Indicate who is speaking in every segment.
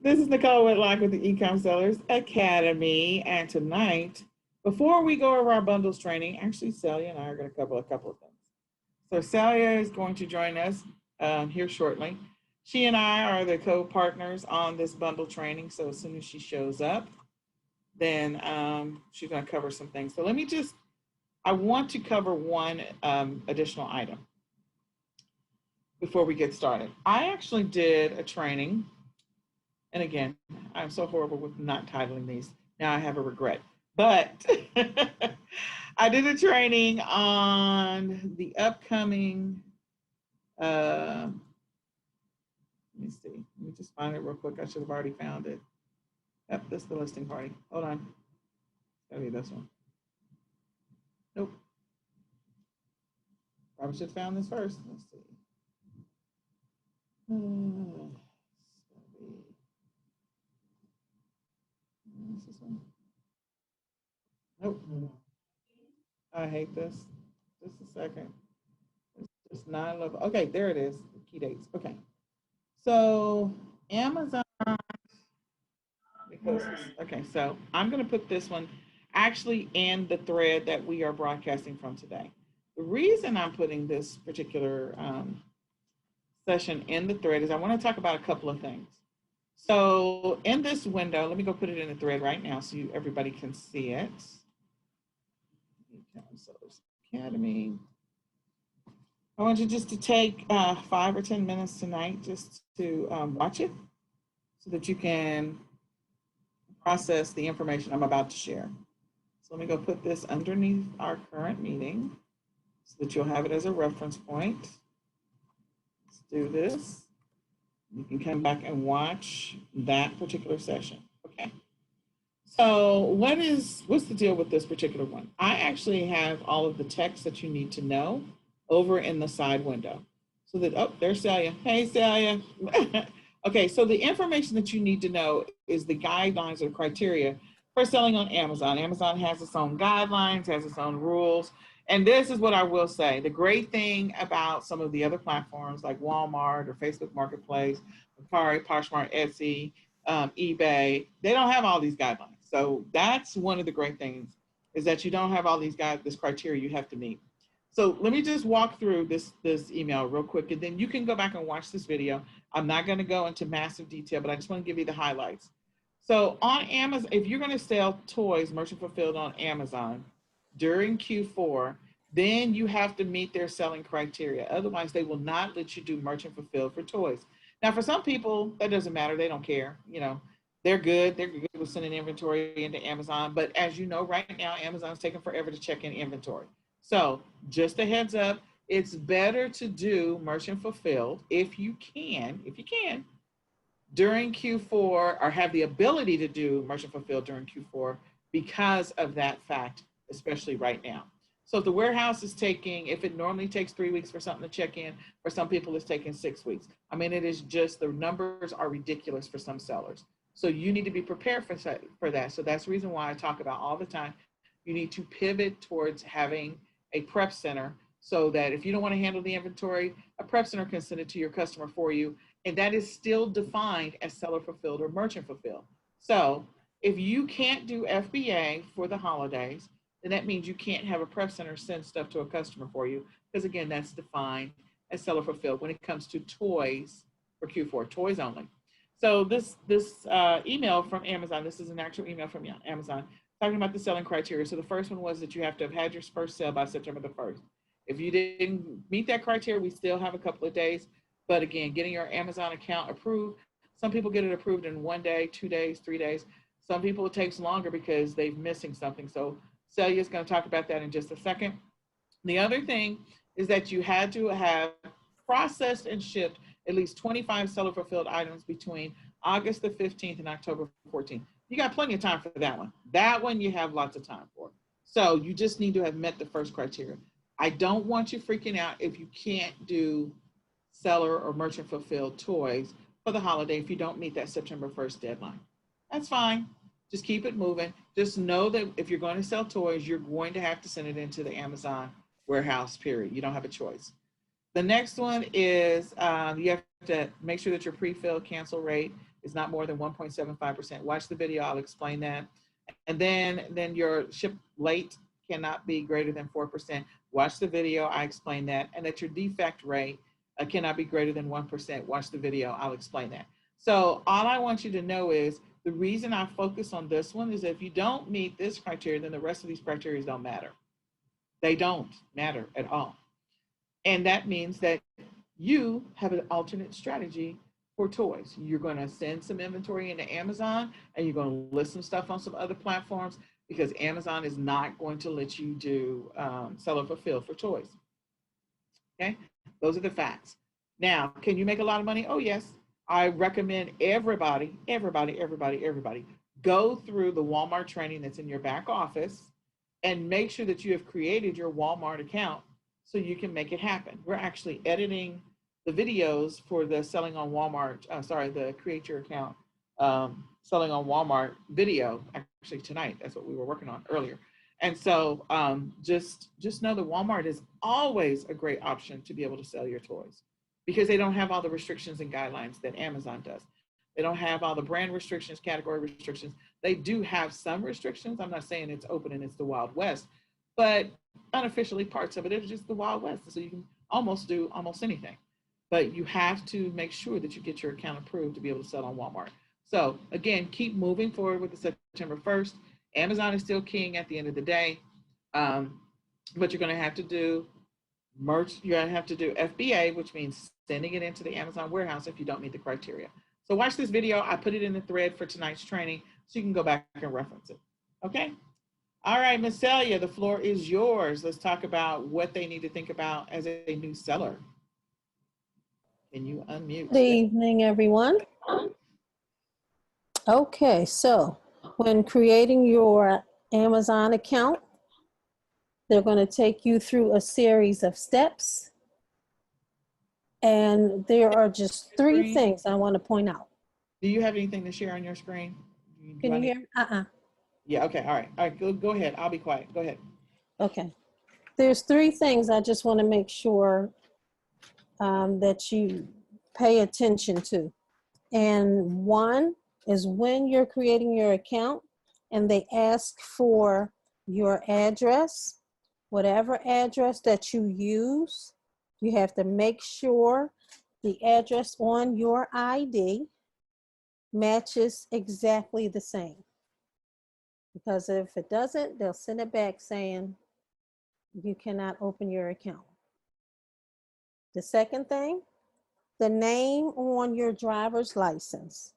Speaker 1: This is Nicole Whitlock with the eCom Sellers Academy. And tonight, before we go over our bundles training, actually, Celia and I are going to cover a couple of things. So Celia is going to join us here shortly. She and I are the co-partners on this bundle training. So as soon as she shows up, then she's going to cover some things. So I want to cover one additional item before we get started. I actually did a training. And again, I'm so horrible with not titling these. Now I have a regret. But I did a training on the upcoming, let me see. Let me just find it real quick. I should have already found it. Yep, this is the listing party. Hold on. It's gotta be this one. Nope. Probably should have found this first. Let's see. Is this one? Nope. I hate this. Just a second. It's just 9/11. Okay, there it is. The key dates. Okay. So Amazon, okay, so I'm going to put this one actually in the thread that we are broadcasting from today. The reason I'm putting this particular session in the thread is I want to talk about a couple of things. So in this window, let me go put it in the thread right now so everybody can see it. Academy. I want you just to take 5 or 10 minutes tonight just to watch it so that you can process the information I'm about to share. So let me go put this underneath our current meeting so that you'll have it as a reference point. Let's do this. You can come back and watch that particular session. Okay. So what's the deal with this particular one? I actually have all of the text that you need to know over in the side window. So that, oh, there's Celia. Hey, Celia. Okay, so the information that you need to know is the guidelines or criteria for selling on Amazon. Amazon has its own guidelines, has its own rules. And this is what I will say. The great thing about some of the other platforms like Walmart or Facebook Marketplace, Mercari, Poshmark, Etsy, eBay, they don't have all these guidelines. So that's one of the great things is that you don't have all these this criteria you have to meet. So let me just walk through this email real quick, and then you can go back and watch this video. I'm not going to go into massive detail, but I just want to give you the highlights. So on Amazon, if you're going to sell toys, merchant fulfilled on Amazon during Q4, then you have to meet their selling criteria. Otherwise, they will not let you do merchant fulfilled for toys. Now, for some people, that doesn't matter. They don't care. You know, they're good. They're good with sending inventory into Amazon. But as you know, right now, Amazon's taking forever to check in inventory. So just a heads up, it's better to do merchant fulfilled if you can, during Q4 or have the ability to do merchant fulfilled during Q4 because of that fact, especially right now. So if the warehouse is taking, if it normally takes 3 weeks for something to check in, for some people it's taking 6 weeks. I mean, it is just, the numbers are ridiculous for some sellers. So you need to be prepared for that. So that's the reason why I talk about all the time, you need to pivot towards having a prep center so that if you don't want to handle the inventory, a prep center can send it to your customer for you. And that is still defined as seller fulfilled or merchant fulfilled. So if you can't do FBA for the holidays, then that means you can't have a prep center send stuff to a customer for you. Because again, that's defined as seller fulfilled when it comes to toys for Q4, toys only. So this email from Amazon, this is an actual email from Amazon, talking about the selling criteria. So the first one was that you have to have had your first sale by September the 1st. If you didn't meet that criteria, we still have a couple of days. But again, getting your Amazon account approved, some people get it approved in 1 day, 2 days, 3 days. Some people it takes longer because they're missing something. So Celia is going to talk about that in just a second. The other thing is that you had to have processed and shipped at least 25 seller fulfilled items between August the 15th and October 14th. You got plenty of time for that one. That one you have lots of time for. So you just need to have met the first criteria. I don't want you freaking out if you can't do seller or merchant fulfilled toys for the holiday if you don't meet that September 1st deadline. That's fine. Just keep it moving. Just know that if you're going to sell toys, you're going to have to send it into the Amazon warehouse, period. You don't have a choice. The next one is you have to make sure that your pre-fill cancel rate is not more than 1.75%. Watch the video, I'll explain that. And then your ship late cannot be greater than 4%. Watch the video, I explain that. And that your defect rate cannot be greater than 1%. Watch the video, I'll explain that. So all I want you to know is the reason I focus on this one is that if you don't meet this criteria, then the rest of these criteria don't matter. They don't matter at all. And that means that you have an alternate strategy for toys. You're going to send some inventory into Amazon, and you're going to list some stuff on some other platforms, because Amazon is not going to let you do seller fulfill for toys. Okay, those are the facts. Now, can you make a lot of money? Oh, yes. I recommend everybody go through the Walmart training that's in your back office and make sure that you have created your Walmart account so you can make it happen. We're actually editing the videos for the selling on Walmart, the create your account selling on Walmart video actually tonight. That's what we were working on earlier. And so just know that Walmart is always a great option to be able to sell your toys, because they don't have all the restrictions and guidelines that Amazon does. They don't have all the brand restrictions, category restrictions. They do have some restrictions. I'm not saying it's open and it's the Wild West, but unofficially parts of it is just the Wild West. So you can almost do almost anything, but you have to make sure that you get your account approved to be able to sell on Walmart. So again, keep moving forward with the September 1st. Amazon is still king at the end of the day, but you're going to have to do merch. You're going to have to do FBA, which means sending it into the Amazon warehouse if you don't meet the criteria. So watch this video. I put it in the thread for tonight's training, so you can go back and reference it. Okay. All right, Ms. Celia, the floor is yours. Let's talk about what they need to think about as a new seller. Can you unmute?
Speaker 2: Good evening, everyone. Okay, so when creating your Amazon account, they're going to take you through a series of steps. And there are just three things I want to point out.
Speaker 1: Do you have anything to share on your screen?
Speaker 2: Can you hear?
Speaker 1: Yeah, okay, all right, go ahead. I'll be quiet. Go ahead.
Speaker 2: Okay. There's three things I just want to make sure that you pay attention to. And one is when you're creating your account and they ask for your address, whatever address that you use, you have to make sure the address on your ID matches exactly the same. Because if it doesn't, they'll send it back saying you cannot open your account. The second thing, the name on your driver's license,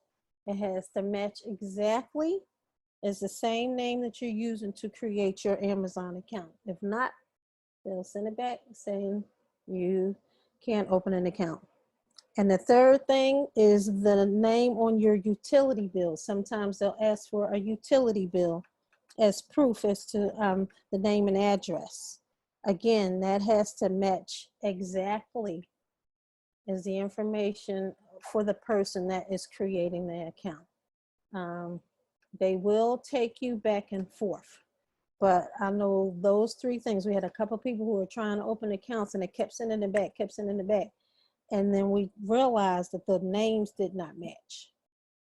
Speaker 2: it has to match exactly as the same name that you're using to create your Amazon account. If not, they'll send it back saying you can't open an account. And the third thing is the name on your utility bill. Sometimes they'll ask for a utility bill as proof as to the name and address. Again, that has to match exactly as the information for the person that is creating the account. They will take you back and forth, but I know those three things. We had a couple people who were trying to open accounts and they kept sending it back, And then we realized that the names did not match.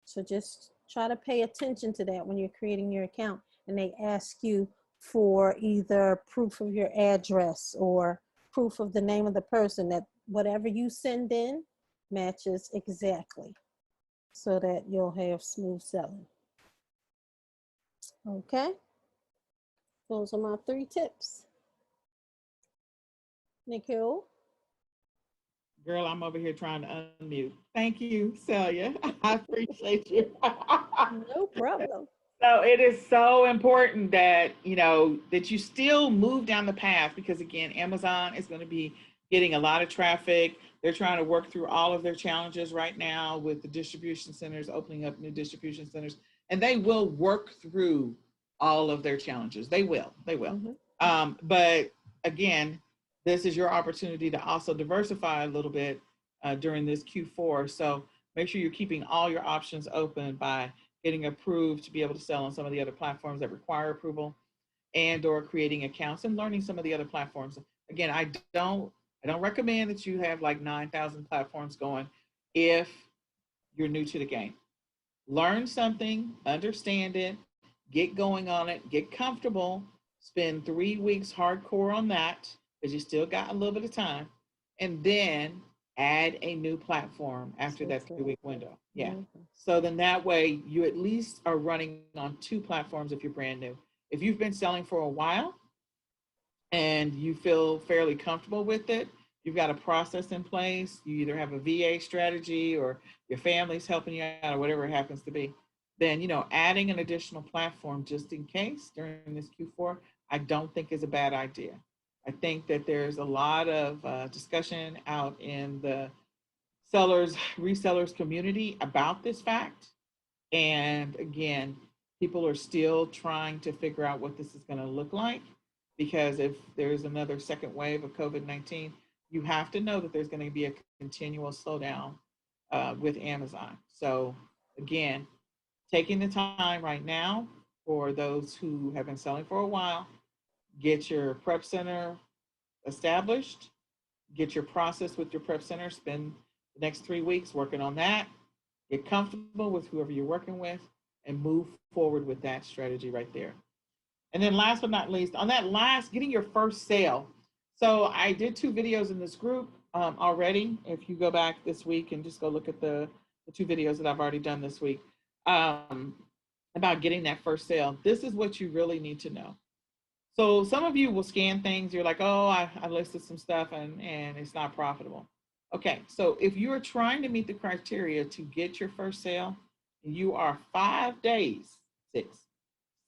Speaker 2: So just try to pay attention to that when you're creating your account and they ask you for either proof of your address or proof of the name of the person, that whatever you send in matches exactly so that you'll have smooth selling. Okay, those are my three tips. Nikhil?
Speaker 1: Girl, I'm over here trying to unmute. Thank you, Celia. I appreciate you.
Speaker 2: No problem.
Speaker 1: So it is so important that, that you still move down the path, because again, Amazon is going to be getting a lot of traffic. They're trying to work through all of their challenges right now with the distribution centers, opening up new distribution centers, and they will work through all of their challenges. They will. Mm-hmm. But again, this is your opportunity to also diversify a little bit during this Q4. So make sure you're keeping all your options open by getting approved to be able to sell on some of the other platforms that require approval, and or creating accounts and learning some of the other platforms. Again, I don't recommend that you have like 9,000 platforms going if you're new to the game. Learn something, understand it, get going on it, get comfortable, spend 3 weeks hardcore on that because you still got a little bit of time, and then add a new platform after that 3 week window. Yeah.
Speaker 2: Mhm.
Speaker 1: So then that way you at least are running on two platforms if you're brand new. If you've been selling for a while and you feel fairly comfortable with it, you've got a process in place, you either have a VA strategy or your family's helping you out or whatever it happens to be, then adding an additional platform just in case during this Q4, I don't think is a bad idea. I think that there's a lot of discussion out in the sellers, resellers community about this fact. And again, people are still trying to figure out what this is going to look like because if there's another second wave of COVID-19, you have to know that there's going to be a continual slowdown with Amazon. So, again, taking the time right now for those who have been selling for a while, get your prep center established, get your process with your prep center, spend the next 3 weeks working on that, get comfortable with whoever you're working with, and move forward with that strategy right there. And then last but not least, on that last, getting your first sale. So I did 2 videos in this group already. If you go back this week and just go look at the 2 videos that I've already done this week um, about getting that first sale, this is what you really need to know. So some of you will scan things. You're like, oh, I listed some stuff and it's not profitable. Okay, so if you are trying to meet the criteria to get your first sale, you are 5 days,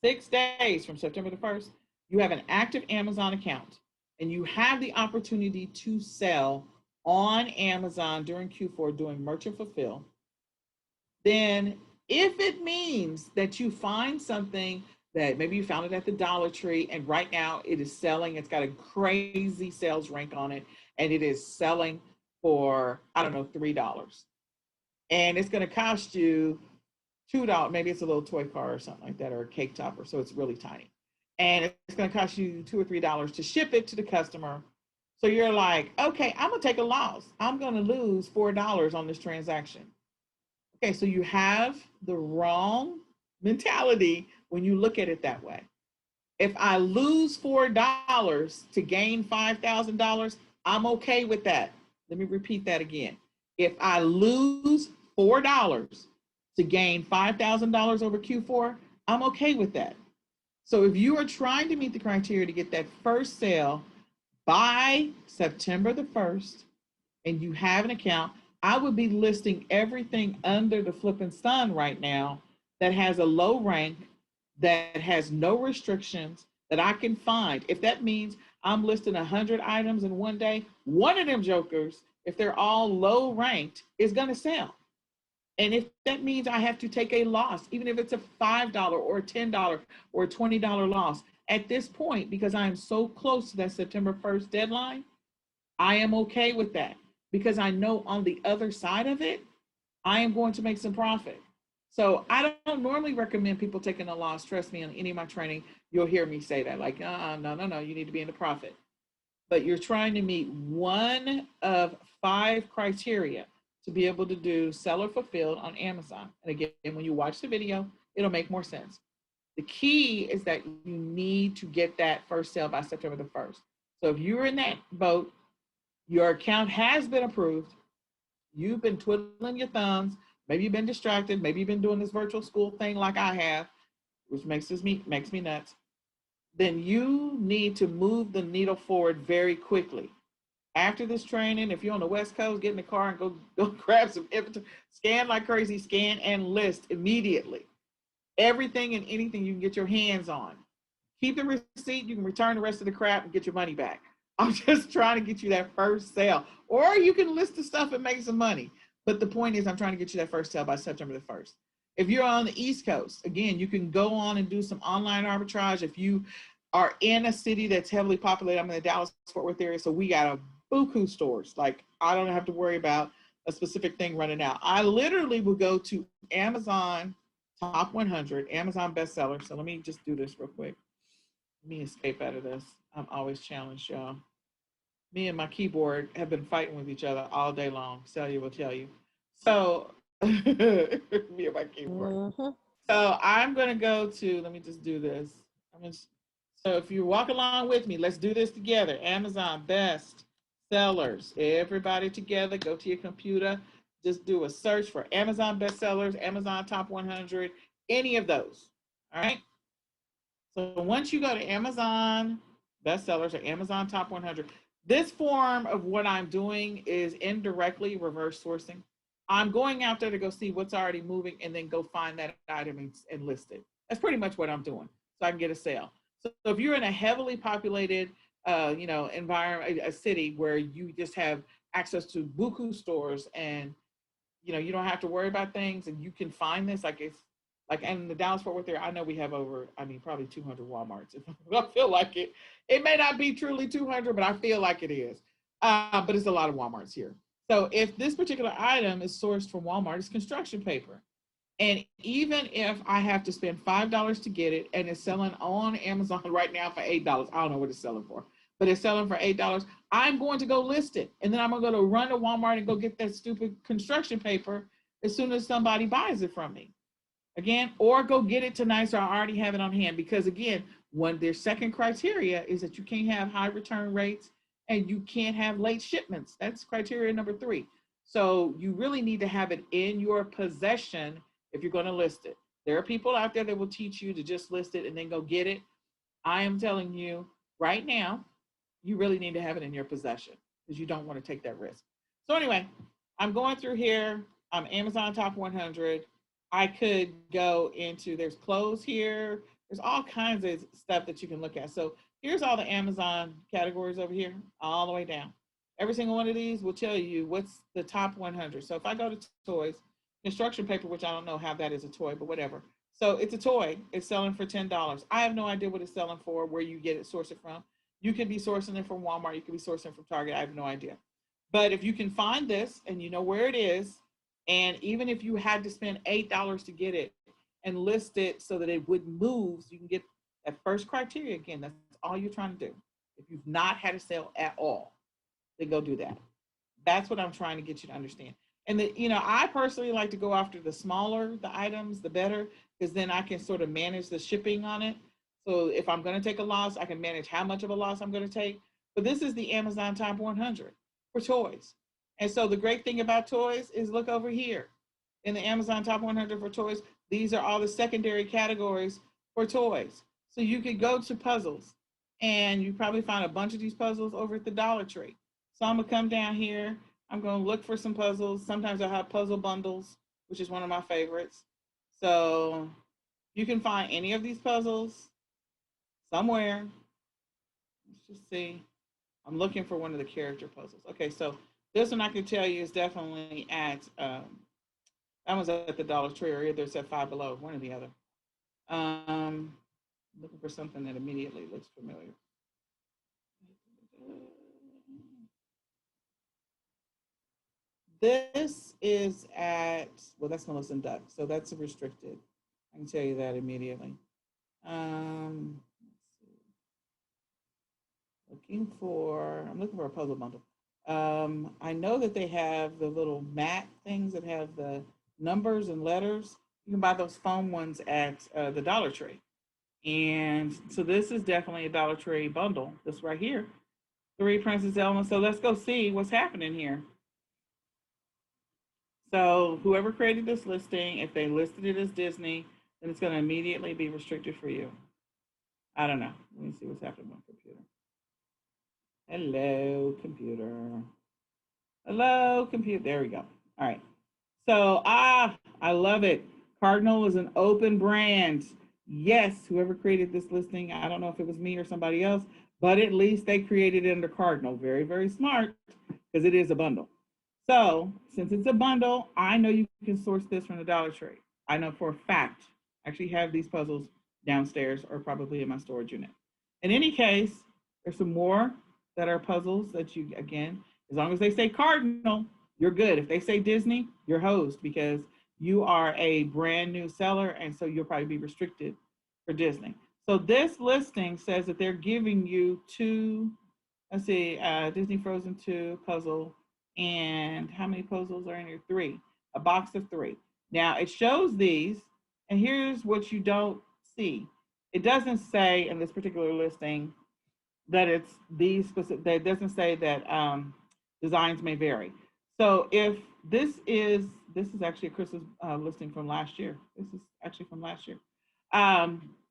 Speaker 1: six days from September the 1st, you have an active Amazon account and you have the opportunity to sell on Amazon during Q4 doing merchant fulfill, then if it means that you find something that maybe you found it at the Dollar Tree and right now it is selling, it's got a crazy sales rank on it, and it is selling for, I don't know, $3. And it's going to cost you $2. Maybe it's a little toy car or something like that, or a cake topper. So it's really tiny. And it's going to cost you $2 or $3 to ship it to the customer. So you're like, okay, I'm going to take a loss. I'm going to lose $4 on this transaction. Okay, so you have the wrong mentality when you look at it that way. If I lose $4 to gain $5,000, I'm okay with that. Let me repeat that again. If I lose $4 to gain $5,000 over Q4, I'm okay with that. So if you are trying to meet the criteria to get that first sale by September the 1st and you have an account, I would be listing everything under the flipping sun right now that has a low rank, that has no restrictions that I can find. If that means I'm listing 100 items in one day, one of them jokers, if they're all low ranked, is going to sell. And if that means I have to take a loss, even if it's a $5 or a $10 or a $20 loss, at this point, because I am so close to that September 1st deadline, I am okay with that because I know on the other side of it, I am going to make some profit. So I don't normally recommend people taking a loss. Trust me, on any of my training, you'll hear me say that, like, no, you need to be in the profit. But you're trying to meet one of 5 criteria to be able to do seller fulfilled on Amazon. And again, when you watch the video, it'll make more sense. The key is that you need to get that first sale by September the 1st. So if you're in that boat, your account has been approved, you've been twiddling your thumbs, maybe you've been distracted, maybe you've been doing this virtual school thing like I have, which makes me nuts, then you need to move the needle forward very quickly. After this training, if you're on the West Coast, get in the car and go grab some inventory, scan like crazy, scan and list immediately. Everything and anything you can get your hands on. Keep the receipt, you can return the rest of the crap and get your money back. I'm just trying to get you that first sale. Or you can list the stuff and make some money. But the point is, I'm trying to get you that first sale by September the 1st. If you're on the East Coast, again, you can go on and do some online arbitrage. If you are in a city that's heavily populated, I'm in the Dallas-Fort Worth area, so we got a buku stores. Like, I don't have to worry about a specific thing running out. I literally will go to Amazon Top 100, Amazon bestseller. So let me just do this real quick. Let me escape out of this. I'm always challenged, y'all. Me and my keyboard have been fighting with each other all day long. Celia will tell you. So Me and my keyboard.
Speaker 2: Mm-hmm.
Speaker 1: So I'm gonna go to, let me just do this. So if you walk along with me, let's do this together. Amazon best sellers. Everybody together, go to your computer, just do a search for Amazon bestsellers, Amazon top 100, any of those. All right. So once you go to Amazon bestsellers or Amazon top 100, this form of what I'm doing is indirectly reverse sourcing. I'm going out there to go see what's already moving and then go find that item and list it. That's pretty much what I'm doing, so I can get a sale. So if you're in a heavily populated, environment, a city where you just have access to buku stores and you don't have to worry about things and you can find this, like it's like in the Dallas Fort Worth area, I know we have over, I mean, probably 200 Walmarts. If I feel like it, it may not be truly 200, but I feel like it is. But it's a lot of Walmarts here. So if this particular item is sourced from Walmart, it's construction paper. And even if I have to spend $5 to get it and it's selling on Amazon right now for $8, I don't know what it's selling for, but it's selling for $8, I'm going to go list it. And then I'm going to go run to Walmart and go get that stupid construction paper as soon as somebody buys it from me. Again, or go get it tonight so I already have it on hand. Because again, one their second criteria is that you can't have high return rates and you can't have late shipments. That's criteria number 3. So you really need to have it in your possession if you're going to list it. There are people out there that will teach you to just list it and then go get it. I am telling you right now, you really need to have it in your possession because you don't want to take that risk. So anyway, I'm going through here. I'm Amazon top 100. I could go into, there's clothes here. There's all kinds of stuff that you can look at. So here's all the Amazon categories over here, all the way down. Every single one of these will tell you what's the top 100. So if I go to toys, construction paper, which I don't know how that is a toy, but whatever. So it's a toy. It's selling for $10. I have no idea what it's selling for, where you get it, source it from. You could be sourcing it from Walmart. You could be sourcing from Target. I have no idea. But if you can find this and you know where it is, and even if you had to spend $8 to get it and list it so that it would move, so you can get that first criteria again, that's all you're trying to do. If you've not had a sale at all, then go do that. That's what I'm trying to get you to understand. And I personally like to go after the smaller the items, the better, because then I can sort of manage the shipping on it. So if I'm going to take a loss, I can manage how much of a loss I'm going to take. But this is the Amazon Top 100 for toys. And so the great thing about toys is look over here in the Amazon Top 100 for toys. These are all the secondary categories for toys. So you could go to puzzles and you probably find a bunch of these puzzles over at the Dollar Tree. So I'm going to come down here. I'm going to look for some puzzles. Sometimes I have puzzle bundles, which is one of my favorites. So you can find any of these puzzles somewhere. Let's just see. I'm looking for one of the character puzzles. Okay, so this one I can tell you is definitely at, that one's at the Dollar Tree, or either it's at Five Below, one or the other. Looking for something that immediately looks familiar. This is at, well, that's Melissa and Duck, so that's restricted. I can tell you that immediately. I'm looking for a puzzle bundle. I know that they have the little mat things that have the numbers and letters. You can buy those foam ones at the Dollar Tree. And so this is definitely a Dollar Tree bundle. This right here, 3 Princess Elements. So let's go see what's happening here. So whoever created this listing, if they listed it as Disney, then it's going to immediately be restricted for you. I don't know. Let me see what's happening on computer. Hello, computer. Hello, computer. There we go. All right. So, I love it. Cardinal is an open brand. Yes, whoever created this listing, I don't know if it was me or somebody else, but at least they created it under Cardinal. Very, very smart, because it is a bundle. So, since it's a bundle, I know you can source this from the Dollar Tree. I know for a fact. I actually have these puzzles downstairs or probably in my storage unit. In any case, there's some more that are puzzles that you, again, as long as they say Cardinal, you're good. If they say Disney, you're hosed because you are a brand new seller, and so you'll probably be restricted for Disney. So this listing says that they're giving you 2, let's see, Disney Frozen 2 puzzle, and how many puzzles are in here? 3. a box of 3. Now it shows these, and here's what you don't see. It doesn't say in this particular listing that it's these specific, that doesn't say that designs may vary. So if this is actually a Christmas listing from last year. This is actually from last year.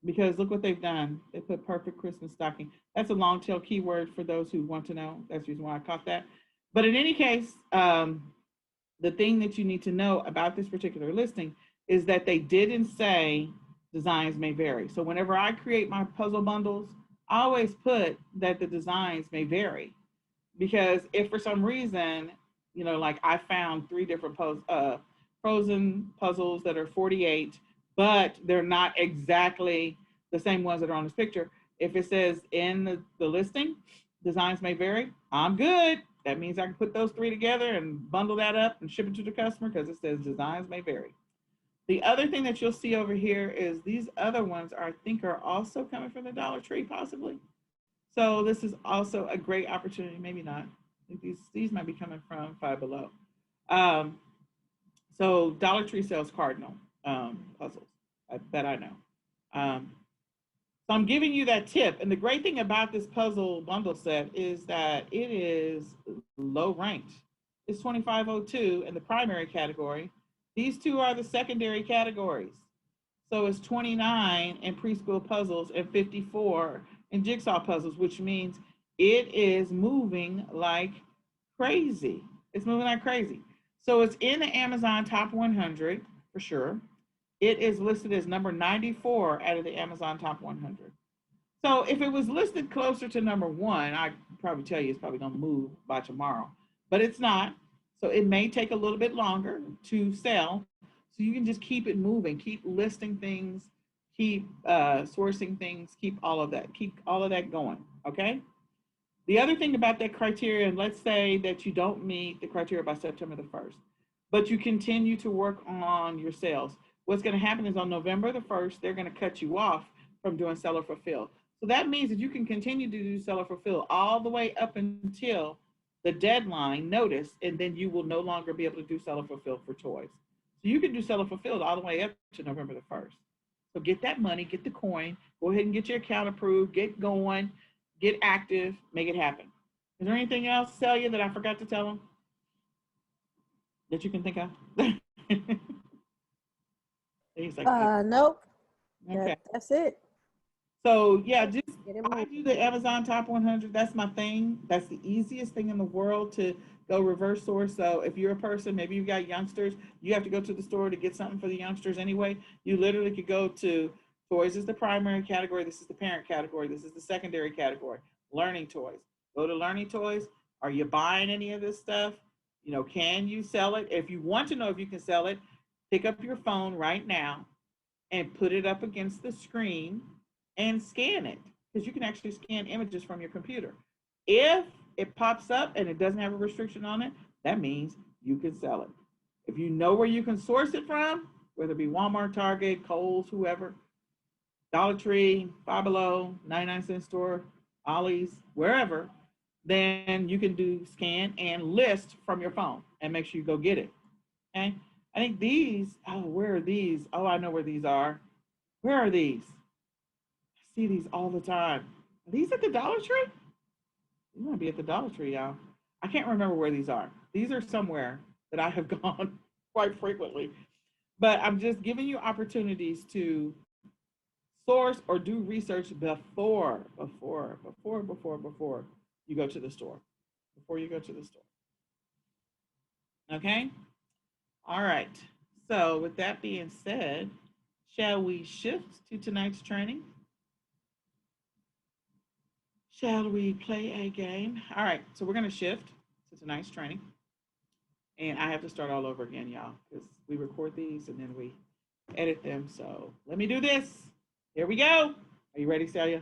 Speaker 1: Because look what they've done. They put perfect Christmas stocking. That's a long tail keyword for those who want to know. That's the reason why I caught that. But in any case, the thing that you need to know about this particular listing is that they didn't say designs may vary. So whenever I create my puzzle bundles, I always put that the designs may vary, because if for some reason, you know, like I found 3 different frozen puzzles that are 48, but they're not exactly the same ones that are on this picture. If it says in the listing, designs may vary, I'm good. That means I can put those 3 together and bundle that up and ship it to the customer because it says designs may vary. The other thing that you'll see over here is these other ones I think are also coming from the Dollar Tree, possibly. So this is also a great opportunity. Maybe not. I think these might be coming from Five Below. So Dollar Tree sells cardinal puzzles. That I know. So I'm giving you that tip. And the great thing about this puzzle bundle set is that it is low ranked. It's 2502 in the primary category. These 2 are the secondary categories. So it's 29 in preschool puzzles and 54 in jigsaw puzzles, which means it is moving like crazy. It's moving like crazy. So it's in the Amazon top 100 for sure. It is listed as number 94 out of the Amazon top 100. So if it was listed closer to number 1, I'd probably tell you it's probably going to move by tomorrow, but it's not. So it may take a little bit longer to sell. So you can just keep it moving, keep listing things, keep sourcing things, keep all of that going, okay? The other thing about that criteria, and let's say that you don't meet the criteria by September the 1st, but you continue to work on your sales. What's going to happen is on November the 1st, they're going to cut you off from doing seller fulfill. So that means that you can continue to do seller fulfill all the way up until the deadline notice, and then you will no longer be able to do seller fulfill for toys. So you can do seller fulfilled all the way up to November the 1st. So get that money, get the coin, go ahead and get your account approved, get going, get active, make it happen. Is there anything else, Celia, that I forgot to tell them that you can think of?
Speaker 2: Nope.
Speaker 1: Okay.
Speaker 2: That's it.
Speaker 1: So yeah, just I do the Amazon top 100. That's my thing. That's the easiest thing in the world to go reverse source. So if you're a person, maybe you've got youngsters, you have to go to the store to get something for the youngsters anyway. You literally could go to toys is the primary category. This is the parent category. This is the secondary category. Learning toys. Go to learning toys. Are you buying any of this stuff? You know, can you sell it? If you want to know if you can sell it, pick up your phone right now and put it up against the screen and scan it, because you can actually scan images from your computer. If it pops up and it doesn't have a restriction on it, that means you can sell it. If you know where you can source it from, whether it be Walmart, Target, Kohl's, whoever, Dollar Tree, Five Below, 99-cent store, Ollie's, wherever, then you can do scan and list from your phone and make sure you go get it. Okay. I think these, where are these? Oh, I know where these are. Where are these? I see these all the time. Are these at the Dollar Tree? You might be at the Dollar Tree, y'all. I can't remember where these are. These are somewhere that I have gone quite frequently. But I'm just giving you opportunities to source or do research before you go to the store. Before you go to the store. Okay? All right. So with that being said, shall we shift to tonight's training? Shall we play a game? All right, so we're going to shift to tonight's training. And I have to start all over again, y'all, because we record these and then we edit them. So let me do this. Here we go. Are you ready, Celia?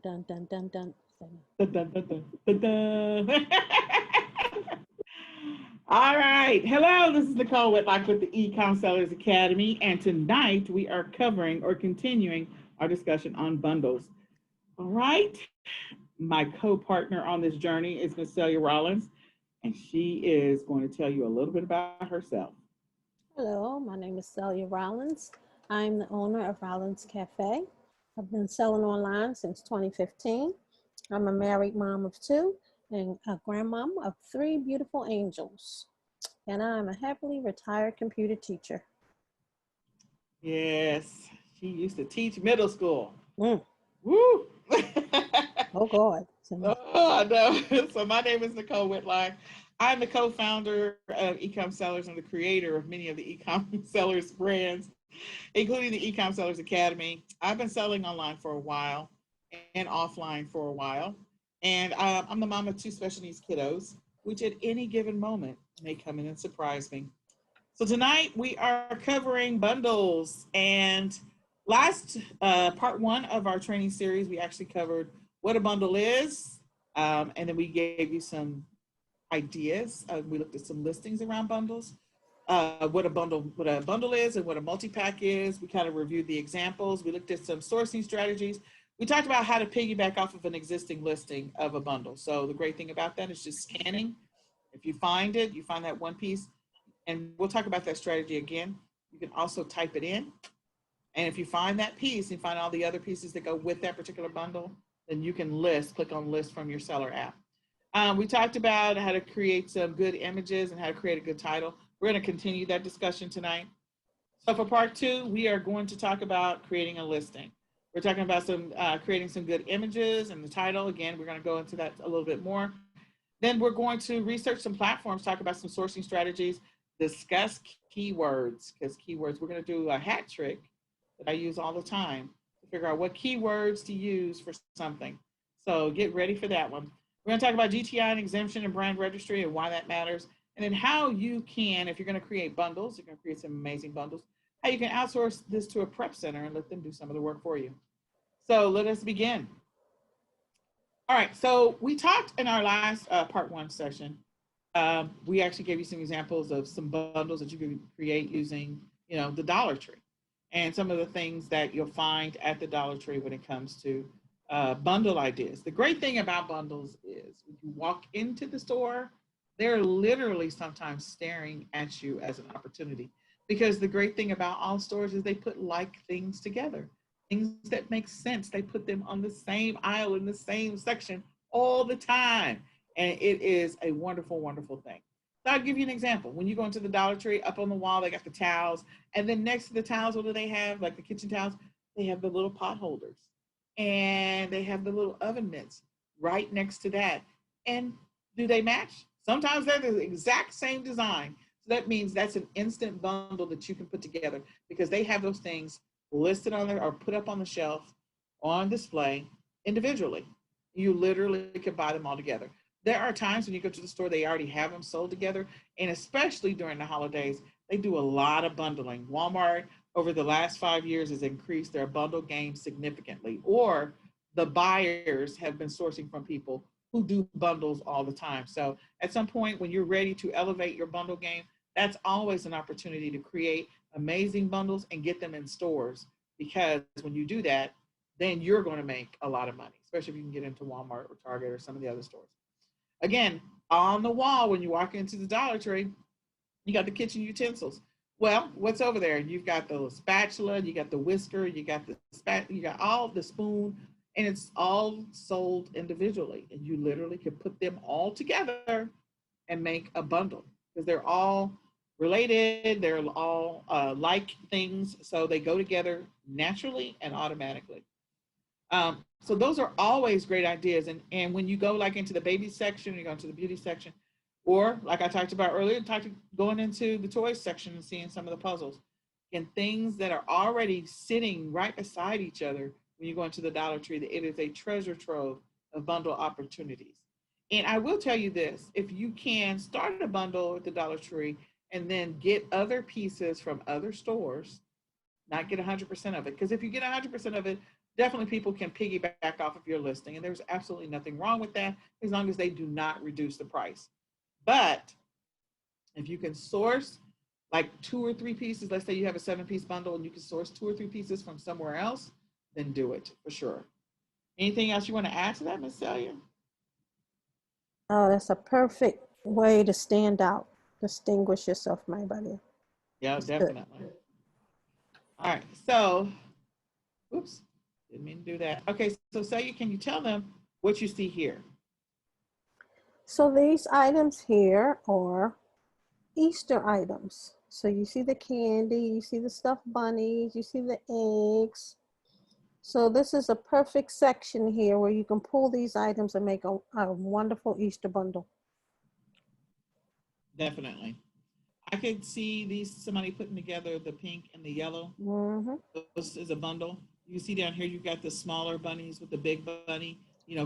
Speaker 2: Dun, dun, dun, dun.
Speaker 1: Dun, dun, dun, dun, dun, dun. All right. Hello, this is Nicole Whitlock with the eCom Sellers Academy. And tonight we are covering or continuing our discussion on bundles. All right. My co-partner on this journey is Miss Celia Rollins. and she is going to tell you a little bit about herself.
Speaker 2: Hello, my name is Celia Rollins. I'm the owner of Rollins Cafe. I've been selling online since 2015. I'm a married mom of two and a grandmom of three beautiful angels. And I'm a happily retired computer teacher.
Speaker 1: Yes, she used to teach middle school.
Speaker 2: Mm.
Speaker 1: Woo!
Speaker 2: Oh, God.
Speaker 1: Oh, I know. So my name is Nicole Whitlock. I'm the co-founder of eCom Sellers and the creator of many of the eCom Sellers brands, including the eCom Sellers Academy. I've been selling online for a while and offline for a while. And I'm the mom of two special needs kiddos, which at any given moment may come in and surprise me. So tonight we are covering bundles. And last part one of our training series, we actually covered what a bundle is. And then we gave you some ideas. We looked at some listings around bundles, what a bundle is and what a multi-pack is. We kind of reviewed the examples. We looked at some sourcing strategies. We talked about how to piggyback off of an existing listing of a bundle. So the great thing about that is just scanning. If you find it, you find that one piece, and we'll talk about that strategy again. You can also type it in. And if you find that piece and find all the other pieces that go with that particular bundle, then you can click on list from your seller app. We talked about how to create some good images and how to create a good title. We're going to continue that discussion tonight. So for part two, we are going to talk about creating a listing. We're talking about creating some good images and the title. Again, we're going to go into that a little bit more. Then we're going to research some platforms, talk about some sourcing strategies, discuss keywords, because keywords, we're going to do a hat trick that I use all the time to figure out what keywords to use for something. So get ready for that one. We're going to talk about GTI and exemption and brand registry and why that matters. And then how you can, if you're going to create bundles, you're going to create some amazing bundles, how you can outsource this to a prep center and let them do some of the work for you. So let us begin. All right, so we talked in our last part one session. We actually gave you some examples of some bundles that you can create using, the Dollar Tree, and some of the things that you'll find at the Dollar Tree when it comes to bundle ideas. The great thing about bundles is when you walk into the store, they're literally sometimes staring at you as an opportunity. Because the great thing about all stores is they put like things together. Things that make sense, they put them on the same aisle in the same section all the time. And it is a wonderful, wonderful thing. So I'll give you an example. When you go into the Dollar Tree, up on the wall, they got the towels. And then next to the towels, what do they have? Like the kitchen towels, they have the little pot holders. And they have the little oven mitts right next to that. And do they match? Sometimes they're the exact same design. So that means that's an instant bundle that you can put together because they have those things listed on there or put up on the shelf on display individually. You literally could buy them all together. There are times when you go to the store, they already have them sold together. And especially during the holidays, they do a lot of bundling. Walmart over the last 5 years has increased their bundle game significantly, or the buyers have been sourcing from people who do bundles all the time. So at some point when you're ready to elevate your bundle game, that's always an opportunity to create amazing bundles and get them in stores, because when you do that, then you're going to make a lot of money, especially if you can get into Walmart or Target or some of the other stores. Again, on the wall, when you walk into the Dollar Tree, you got the kitchen utensils. Well, what's over there? You've got the spatula, you got the whisker, you got you got all the spoon, and it's all sold individually. And you literally can put them all together and make a bundle because they're all related. They're all like things. So they go together naturally and automatically. So those are always great ideas. And when you go like into the baby section, you go into the beauty section, or like I talked about earlier, going into the toys section and seeing some of the puzzles and things that are already sitting right beside each other. When you go into the Dollar Tree, it is a treasure trove of bundle opportunities. And I will tell you this, if you can start a bundle at the Dollar Tree and then get other pieces from other stores, not get 100% of it. Because if you get 100% of it, definitely people can piggyback off of your listing. And there's absolutely nothing wrong with that as long as they do not reduce the price. But if you can source like 2 or 3 pieces, let's say you have a 7-piece bundle and you can source 2 or 3 pieces from somewhere else, then do it for sure. Anything else you want to add to that, Miss Celia?
Speaker 2: Oh, that's a perfect way to stand out, distinguish yourself from everybody.
Speaker 1: Yeah,
Speaker 2: That's good.
Speaker 1: definitely. All right, so, oops, didn't mean to do that. Okay, so Celia, can you tell them what you see here?
Speaker 2: So these items here are Easter items. So you see the candy, you see the stuffed bunnies, you see the eggs. So this is a perfect section here where you can pull these items and make a wonderful Easter bundle.
Speaker 1: Definitely. I could see somebody putting together the pink and the yellow.
Speaker 2: Mm-hmm.
Speaker 1: This is a bundle. You see down here, you've got the smaller bunnies with the big bunny,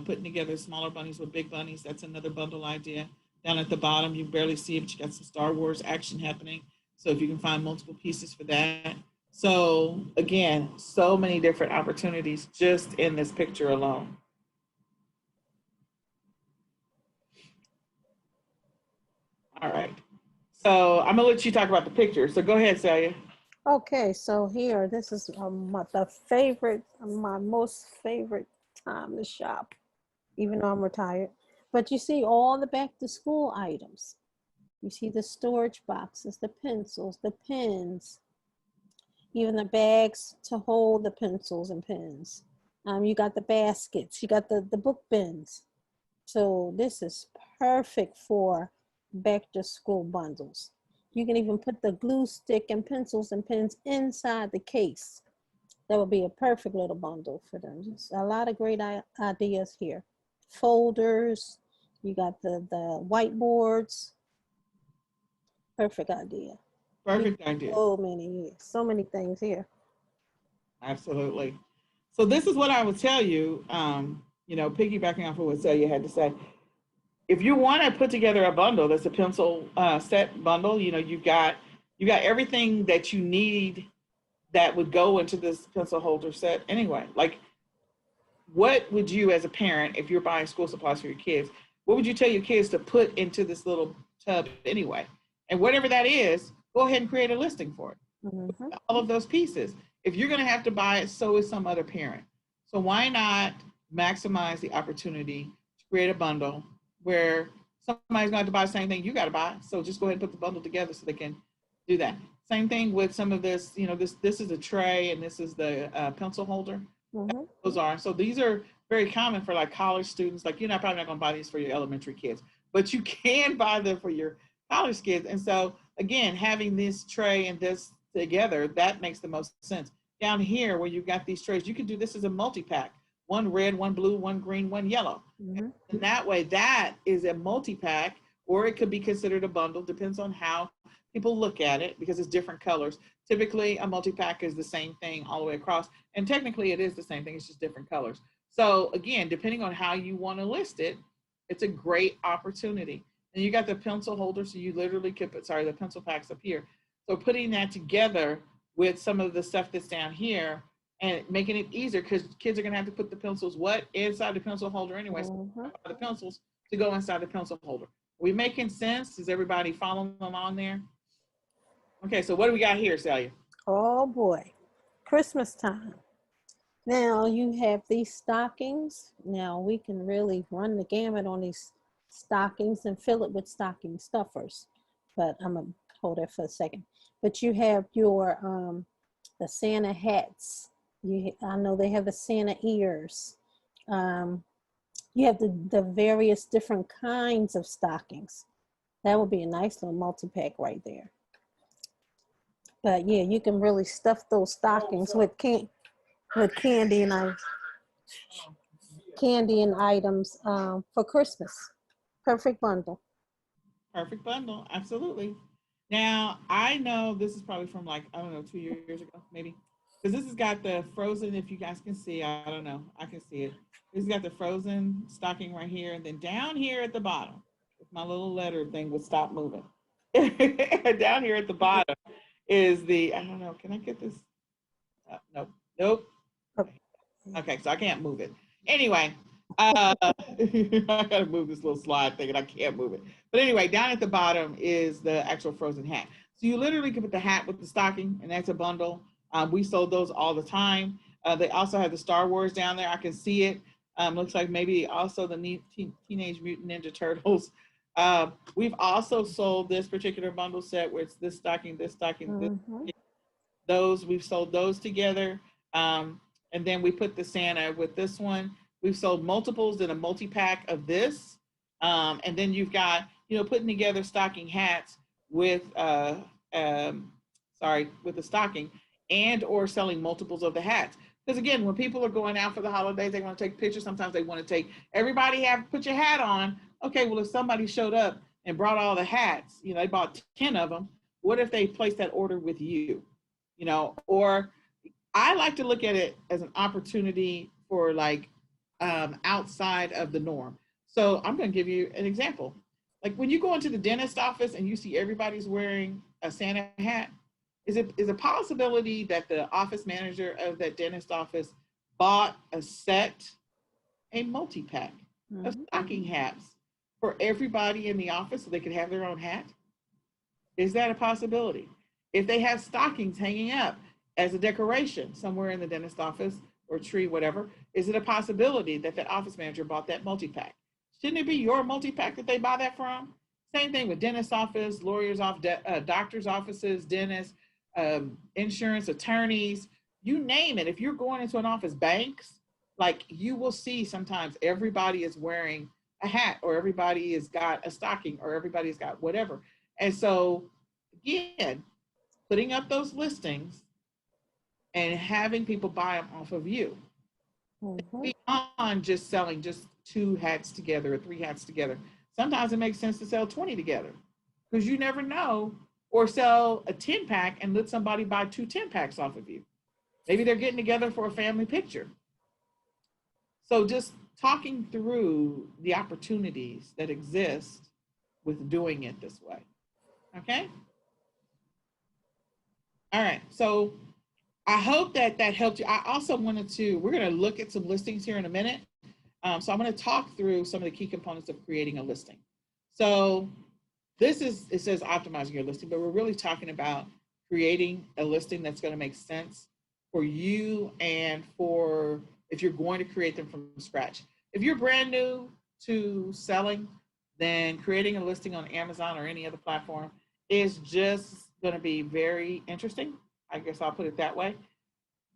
Speaker 1: putting together smaller bunnies with big bunnies. That's another bundle idea. Down at the bottom, you barely see it, but you got some Star Wars action happening. So if you can find multiple pieces for that. So again, so many different opportunities just in this picture alone. All right. So I'm gonna let you talk about the picture. So go ahead, Celia.
Speaker 2: Okay, so here, this is my most favorite time to shop, even though I'm retired. But you see all the back to school items. You see the storage boxes, the pencils, the pens, even the bags to hold the pencils and pens. You got the baskets, you got the book bins. So this is perfect for back to school bundles. You can even put the glue stick and pencils and pens inside the case. That would be a perfect little bundle for them. Just a lot of great ideas here. Folders, you got the whiteboards. Perfect idea.
Speaker 1: Perfect idea.
Speaker 2: So many things here.
Speaker 1: Absolutely. So this is what I would tell you, piggybacking off of what Celia had to say. If you want to put together a bundle that's a pencil set bundle, you got everything that you need that would go into this pencil holder set anyway. Like, what would you, as a parent, if you're buying school supplies for your kids, what would you tell your kids to put into this little tub anyway? And whatever that is, go ahead and create a listing for it.
Speaker 2: Mm-hmm.
Speaker 1: All of those pieces. If you're going to have to buy it, so is some other parent. So why not maximize the opportunity to create a bundle where somebody's going to have to buy the same thing you got to buy? So just go ahead and put the bundle together so they can do that. Same thing with some of this. This is a tray and this is the pencil holder.
Speaker 2: Mm-hmm.
Speaker 1: Those are, so these are very common for like college students. Like, probably not going to buy these for your elementary kids, but you can buy them for your college kids. And so again, having this tray and this together, that makes the most sense. Down here where you've got these trays, you can do this as a multi-pack. One red, one blue, one green, one yellow.
Speaker 2: Mm-hmm.
Speaker 1: And that way, that is a multi-pack, or it could be considered a bundle, depends on how people look at it, because it's different colors. Typically, a multi-pack is the same thing all the way across, and technically it is the same thing, it's just different colors. So again, depending on how you want to list it, it's a great opportunity. And you got the pencil holder, so you literally could put, the pencil packs up here. So putting that together with some of the stuff that's down here and making it easier, because kids are going to have to put the pencils inside the pencil holder anyway.
Speaker 2: Mm-hmm.
Speaker 1: So the pencils to go inside the pencil holder. Are we making sense? Is everybody following along there? Okay, so what do we got here, Celia?
Speaker 2: Oh boy, Christmas time. Now you have these stockings. Now we can really run the gamut on these stockings and fill it with stocking stuffers. But I'm gonna hold that for a second. But you have your the Santa hats. I know they have the Santa ears. You have the various different kinds of stockings. That would be a nice little multi-pack right there. But yeah, you can really stuff those stockings with candy and items for Christmas. Perfect bundle.
Speaker 1: Perfect bundle, absolutely. Now, I know this is probably from like, I don't know, 2 years ago, maybe. Because this has got the frozen, if you guys can see, I don't know, I can see it. This has got the frozen stocking right here. And then down here at the bottom, if my little letter thing would stop moving. Down here at the bottom is the, I don't know, can I get this? Nope. Okay, so I can't move it. Anyway, I gotta move this little slide thing and I can't move it. But anyway, down at the bottom is the actual frozen hat. So you literally can put the hat with the stocking, and that's a bundle. We sold those all the time. They also have the Star Wars down there. I can see it. Looks like maybe also the Teenage Mutant Ninja Turtles. We've also sold this particular bundle set where it's this stocking, this stocking, this,
Speaker 2: Mhm.
Speaker 1: those. We've sold those together. And then we put the Santa with this one. We've sold multiples in a multi-pack of this. And then you've got, putting together stocking hats with, with the stocking and or selling multiples of the hats. Because again, when people are going out for the holidays, they want to take pictures. Sometimes they want to take, everybody have, put your hat on. Okay, well, if somebody showed up and brought all the hats, they bought 10 of them. What if they placed that order with you? Or I like to look at it as an opportunity for like outside of the norm. So I'm going to give you an example. Like when you go into the dentist office and you see everybody's wearing a Santa hat, is a possibility that the office manager of that dentist office bought a multi-pack of stocking hats for everybody in the office so they could have their own hat? Is that a possibility? If they have stockings hanging up as a decoration somewhere in the dentist office or tree, whatever, is it a possibility that that office manager bought that multi-pack? Shouldn't it be your multi-pack that they buy that from? Same thing with dentist office, lawyers doctors' offices, dentists, insurance, attorneys, you name it. If you're going into an office, banks, like you will see sometimes everybody is wearing a hat or everybody has got a stocking or everybody's got whatever. And so again, putting up those listings and having people buy them off of you. Beyond just selling just 2 hats together or 3 hats together. Sometimes it makes sense to sell 20 together because you never know, or sell a 10 pack and let somebody buy 2 10 packs off of you. Maybe they're getting together for a family picture. So just talking through the opportunities that exist with doing it this way. Okay. All right. So I hope that that helped you. I also we're going to look at some listings here in a minute. So I'm going to talk through some of the key components of creating a listing. So it says optimizing your listing, but we're really talking about creating a listing that's going to make sense for you and for if you're going to create them from scratch. If you're brand new to selling, then creating a listing on Amazon or any other platform is just going to be very interesting. I guess I'll put it that way.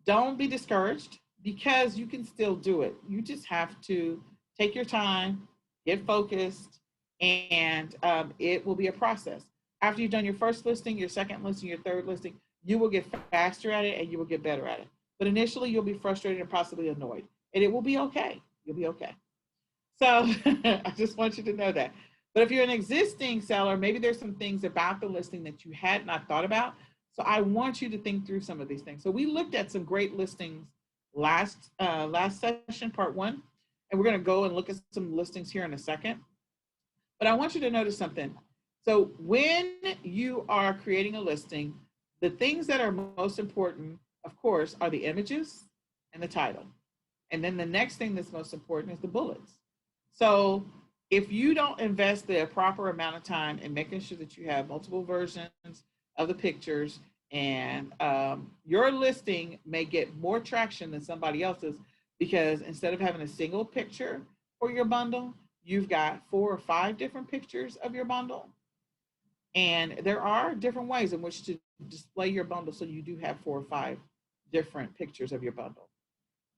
Speaker 1: Don't be discouraged because you can still do it. You just have to take your time, get focused, and it will be a process. After you've done your first listing, your second listing, your third listing, you will get faster at it and you will get better at it. But initially, you'll be frustrated and possibly annoyed, and it will be okay. You'll be okay. So I just want you to know that. But if you're an existing seller, maybe there's some things about the listing that you had not thought about. So I want you to think through some of these things. So we looked at some great listings last session, part 1, and we're going to go and look at some listings here in a second. But I want you to notice something. So when you are creating a listing, the things that are most important, of course, are the images and the title. And then the next thing that's most important is the bullets. So if you don't invest the proper amount of time in making sure that you have multiple versions of the pictures, and your listing may get more traction than somebody else's because instead of having a single picture for your bundle, you've got 4 or 5 different pictures of your bundle. And there are different ways in which to display your bundle so you do have 4 or 5 different pictures of your bundle.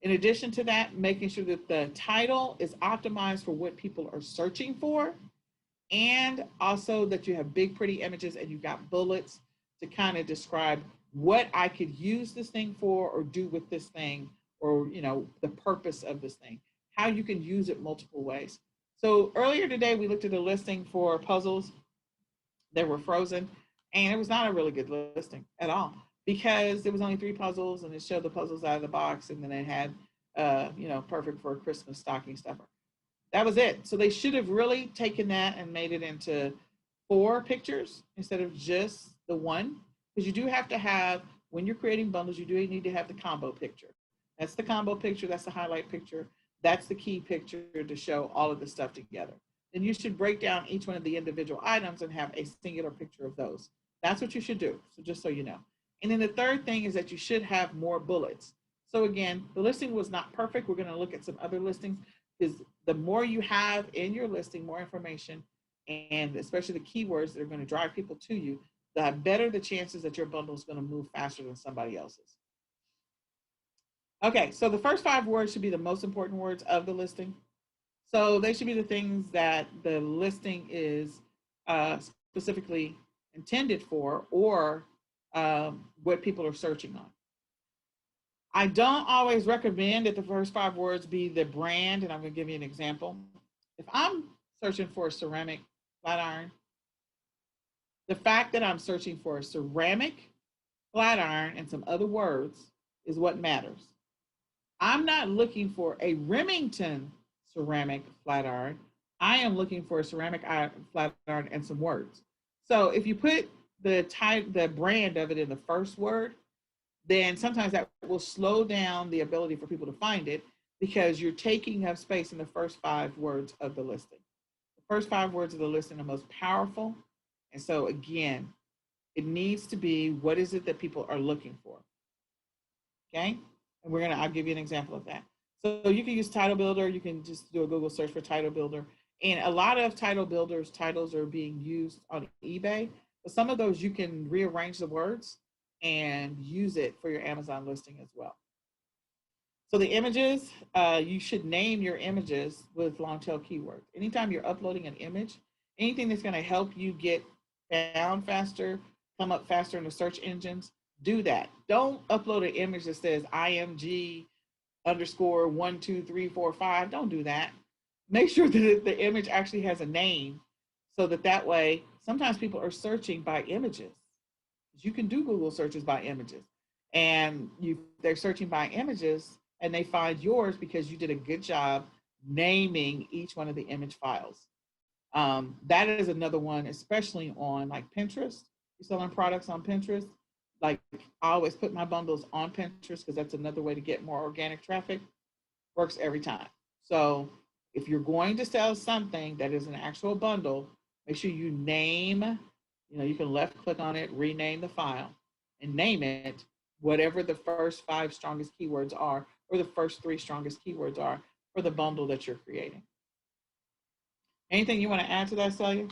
Speaker 1: In addition to that, making sure that the title is optimized for what people are searching for, and also that you have big, pretty images and you've got bullets to kind of describe what I could use this thing for or do with this thing, or, the purpose of this thing, how you can use it multiple ways. So earlier today, we looked at a listing for puzzles that were frozen, and it was not a really good listing at all because there was only 3 puzzles and it showed the puzzles out of the box, and then it had, perfect for a Christmas stocking stuffer. That was it. So they should have really taken that and made it into 4 pictures instead of just the 1, because you do have to have, when you're creating bundles, you do need to have the combo picture. That's the combo picture. That's the highlight picture. That's the key picture to show all of the stuff together. Then you should break down each one of the individual items and have a singular picture of those. That's what you should do. So just so you know. And then the third thing is that you should have more bullets. So again, the listing was not perfect. We're going to look at some other listings, because the more you have in your listing, more information, and especially the keywords that are going to drive people to you, the better the chances that your bundle is going to move faster than somebody else's. Okay, so the first 5 words should be the most important words of the listing. So they should be the things that the listing is specifically intended for, or what people are searching on. I don't always recommend that the first 5 words be the brand, and I'm going to give you an example. If I'm searching for a ceramic flat iron, the fact that I'm searching for a ceramic flat iron and some other words is what matters. I'm not looking for a Remington ceramic flat iron. I am looking for a ceramic flat iron and some words. So if you put the brand of it in the first word, then sometimes that will slow down the ability for people to find it, because you're taking up space in the first 5 words of the listing. The first 5 words of the listing are most powerful. And so again, it needs to be, what is it that people are looking for? Okay. And I'll give you an example of that. So you can use Title Builder. You can just do a Google search for Title Builder. And a lot of title builders, titles are being used on eBay, but some of those you can rearrange the words and use it for your Amazon listing as well. So the images, you should name your images with long tail keywords. Anytime you're uploading an image, anything that's going to help you get found faster, come up faster in the search engines, do that. Don't upload an image that says IMG _ 1 2 3 4 5. Don't do that. Make sure that the image actually has a name, so that way sometimes people are searching by images. You can do Google searches by images, and they're searching by images and they find yours because you did a good job naming each one of the image files. That is another one, especially on like Pinterest. You're selling products on Pinterest. Like, I always put my bundles on Pinterest because that's another way to get more organic traffic. Works every time. So if you're going to sell something that is an actual bundle, make sure you name, you can left click on it, rename the file, and name it whatever the first 5 strongest keywords are, or the first 3 strongest keywords are for the bundle that you're creating. Anything you want to add to that, Celia?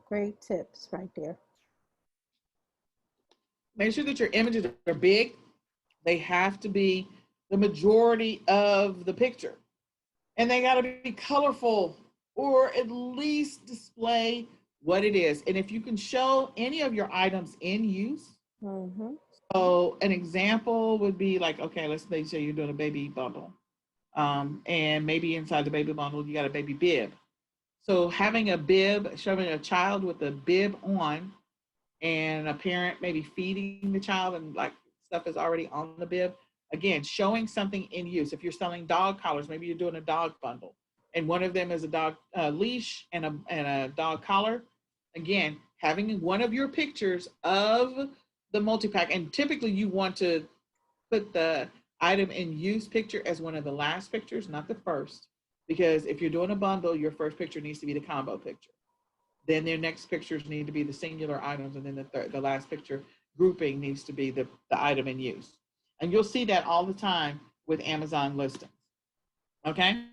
Speaker 2: Great tips right there.
Speaker 1: Make sure that your images are big. They have to be the majority of the picture. And they got to be colorful, or at least display what it is. And if you can show any of your items in use. Mm-hmm. So an example would be like, okay, let's say you're doing a baby bundle. And maybe inside the baby bundle, you got a baby bib. So having a bib, showing a child with a bib on, and a parent maybe feeding the child, and like stuff is already on the bib. Again, showing something in use. If you're selling dog collars, maybe you're doing a dog bundle, and one of them is a dog leash and a dog collar. Again, having one of your pictures of the multi-pack, and typically you want to put the item in use picture as one of the last pictures, not the first, because if you're doing a bundle, your first picture needs to be the combo picture. Then their next pictures need to be the singular items, and then the last picture grouping needs to be the item in use. And you'll see that all the time with Amazon listings. Okay?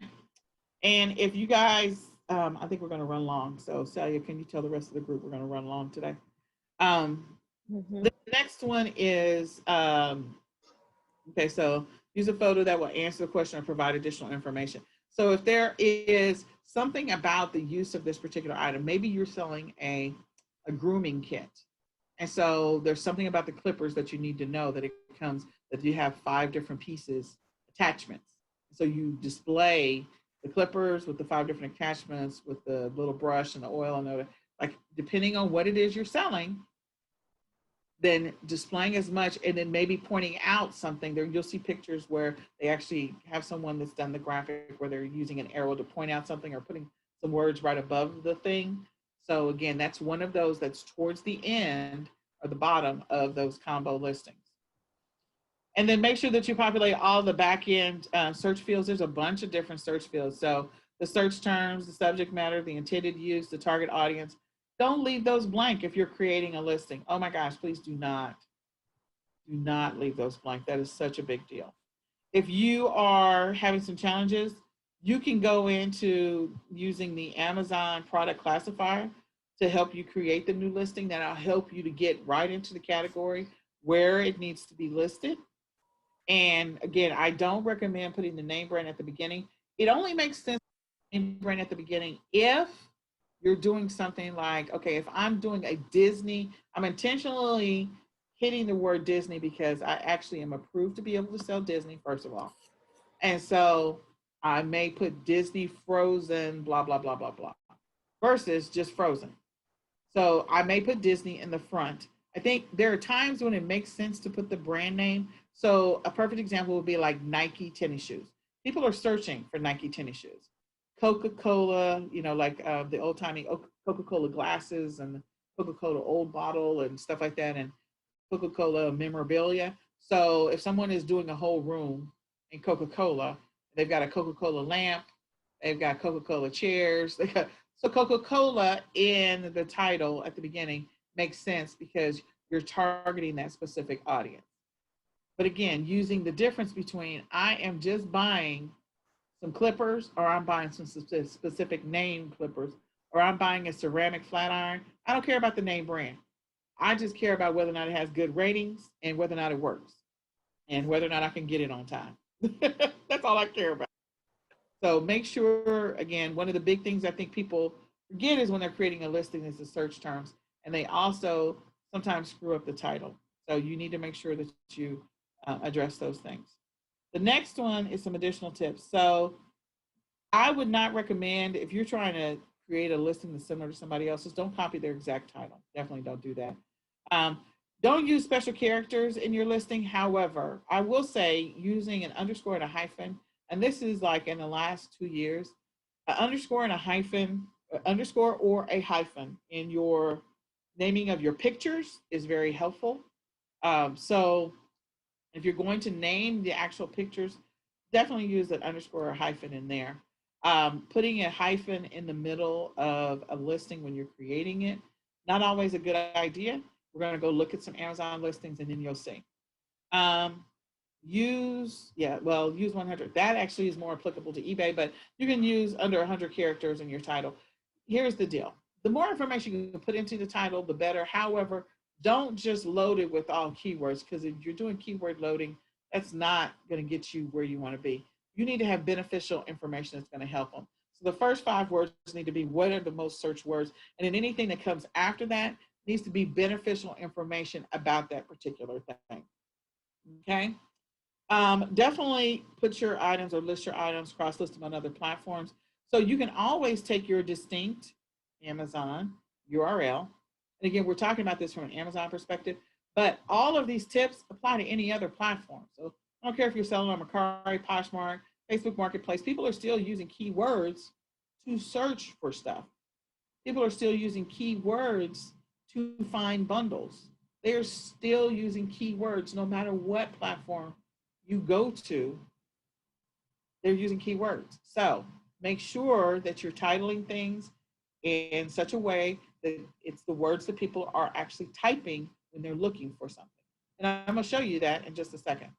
Speaker 1: And if you guys, I think we're going to run long. So Celia, can you tell the rest of the group we're going to run long today? The next one is, okay, so use a photo that will answer the question or provide additional information. So if there is something about the use of this particular item, maybe you're selling a grooming kit. And so there's something about the clippers that you need to know, that you have 5 different pieces, attachments. So you display the clippers with the 5 different attachments, with the little brush and the oil and the, like, depending on what it is you're selling, then displaying as much, and then maybe pointing out something. There you'll see pictures where they actually have someone that's done the graphic where they're using an arrow to point out something, or putting some words right above the thing. So again, that's one of those that's towards the end or the bottom of those combo listings. And then make sure that you populate all the back end search fields. There's a bunch of different search fields. So the search terms, the subject matter, the intended use, the target audience. Don't leave those blank if you're creating a listing. Oh my gosh, please do not leave those blank. That is such a big deal. If you are having some challenges, You can go into using the Amazon product classifier to help you create the new listing. That'll help you to get right into the category where it needs to be listed. And again, I don't recommend putting the name brand at the beginning. It only makes sense to name brand at the beginning if you're doing something like, okay, if I'm doing a Disney, I'm intentionally hitting the word Disney because I actually am approved to be able to sell Disney, first of all. And so I may put Disney Frozen, blah, blah, blah, blah, blah, versus just Frozen. So I may put Disney in the front. I think there are times when it makes sense to put the brand name. So a perfect example would be like Nike tennis shoes. People are searching for Nike tennis shoes. Coca-Cola, like the old timey Coca-Cola glasses and Coca-Cola old bottle and stuff like that, and Coca-Cola memorabilia. So if someone is doing a whole room in Coca-Cola, they've got a Coca-Cola lamp, they've got Coca-Cola chairs. So Coca-Cola in the title at the beginning makes sense because you're targeting that specific audience. But again, using the difference between I am just buying some clippers, or I'm buying some specific name clippers, or I'm buying a ceramic flat iron. I don't care about the name brand. I just care about whether or not it has good ratings and whether or not it works and whether or not I can get it on time. That's all I care about. So make sure, again, one of the big things I think people forget is when they're creating a listing is the search terms. And they also sometimes screw up the title. So you need to make sure that you address those things. The next one is some additional tips. So I would not recommend, if you're trying to create a listing that's similar to somebody else's, don't copy their exact title. Definitely don't do that. Don't use special characters in your listing. However, I will say using an underscore and a hyphen, and this is like in the last 2 years, an underscore and a hyphen, underscore or a hyphen in your naming of your pictures is very helpful. So if you're going to name the actual pictures, definitely use an underscore or hyphen in there. Putting a hyphen in the middle of a listing when you're creating it, not always a good idea. We're going to go look at some Amazon listings and then you'll see. Use 100. That actually is more applicable to eBay, but you can use under 100 characters in your title. Here's the deal. The more information you can put into the title, the better. However, don't just load it with all keywords, because if you're doing keyword loading, that's not going to get you where you want to be. You need to have beneficial information that's going to help them. So the first 5 words need to be what are the most searched words, and then anything that comes after that needs to be beneficial information about that particular thing. Okay. Definitely put your items or list your items, cross-list them on other platforms. So you can always take your distinct Amazon URL. And again, we're talking about this from an Amazon perspective, but all of these tips apply to any other platform. So I don't care if you're selling on Mercari, Poshmark, Facebook Marketplace, people are still using keywords to search for stuff. People are still using keywords to find bundles. They're still using keywords no matter what platform you go to, they're using keywords. So make sure that you're titling things in such a way that it's the words that people are actually typing when they're looking for something. And I'm going to show you that in just a second.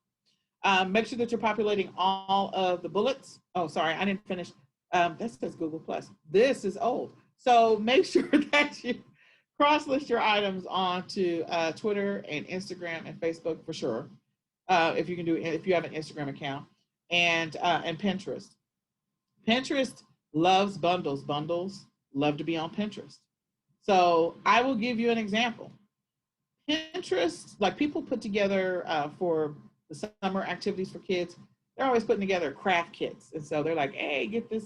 Speaker 1: Make sure that you're populating all of the bullets. Oh, sorry, I didn't finish. That says Google Plus. This is old. So make sure that you cross-list your items onto Twitter and Instagram and Facebook for sure. If you have an Instagram account, and Pinterest. Pinterest loves bundles. Bundles love to be on Pinterest. So I will give you an example. Pinterest, like people put together for the summer activities for kids, they're always putting together craft kits. And so they're like, hey, get this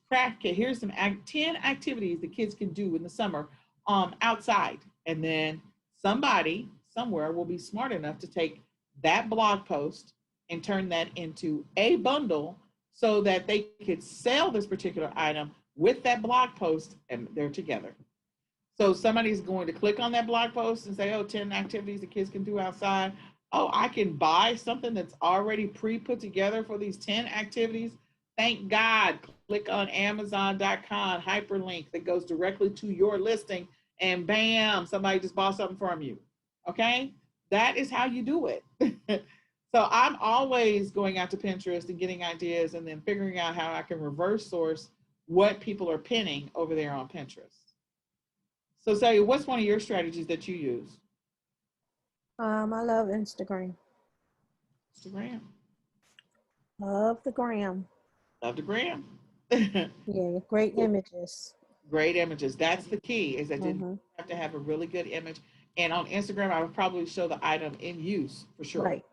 Speaker 1: craft kit. Here's some 10 activities the kids can do in the summer outside. And then somebody somewhere will be smart enough to take that blog post and turn that into a bundle so that they could sell this particular item with that blog post, and they're together. So somebody's going to click on that blog post and say, oh, 10 activities the kids can do outside. Oh, I can buy something that's already pre-put together for these 10 activities. Thank God. Click on Amazon.com, hyperlink that goes directly to your listing, and bam, somebody just bought something from you. Okay? That is how you do it. So I'm always going out to Pinterest and getting ideas and then figuring out how I can reverse source what people are pinning over there on Pinterest. So say, what's one of your strategies that you use?
Speaker 2: I love Instagram.
Speaker 1: Instagram.
Speaker 2: Love the gram.
Speaker 1: Love the gram.
Speaker 2: Yeah, great images.
Speaker 1: Great images. That's the key, is that you
Speaker 2: Mm-hmm.
Speaker 1: have to have a really good image. And on Instagram, I would probably show the item in use for sure.
Speaker 2: Right.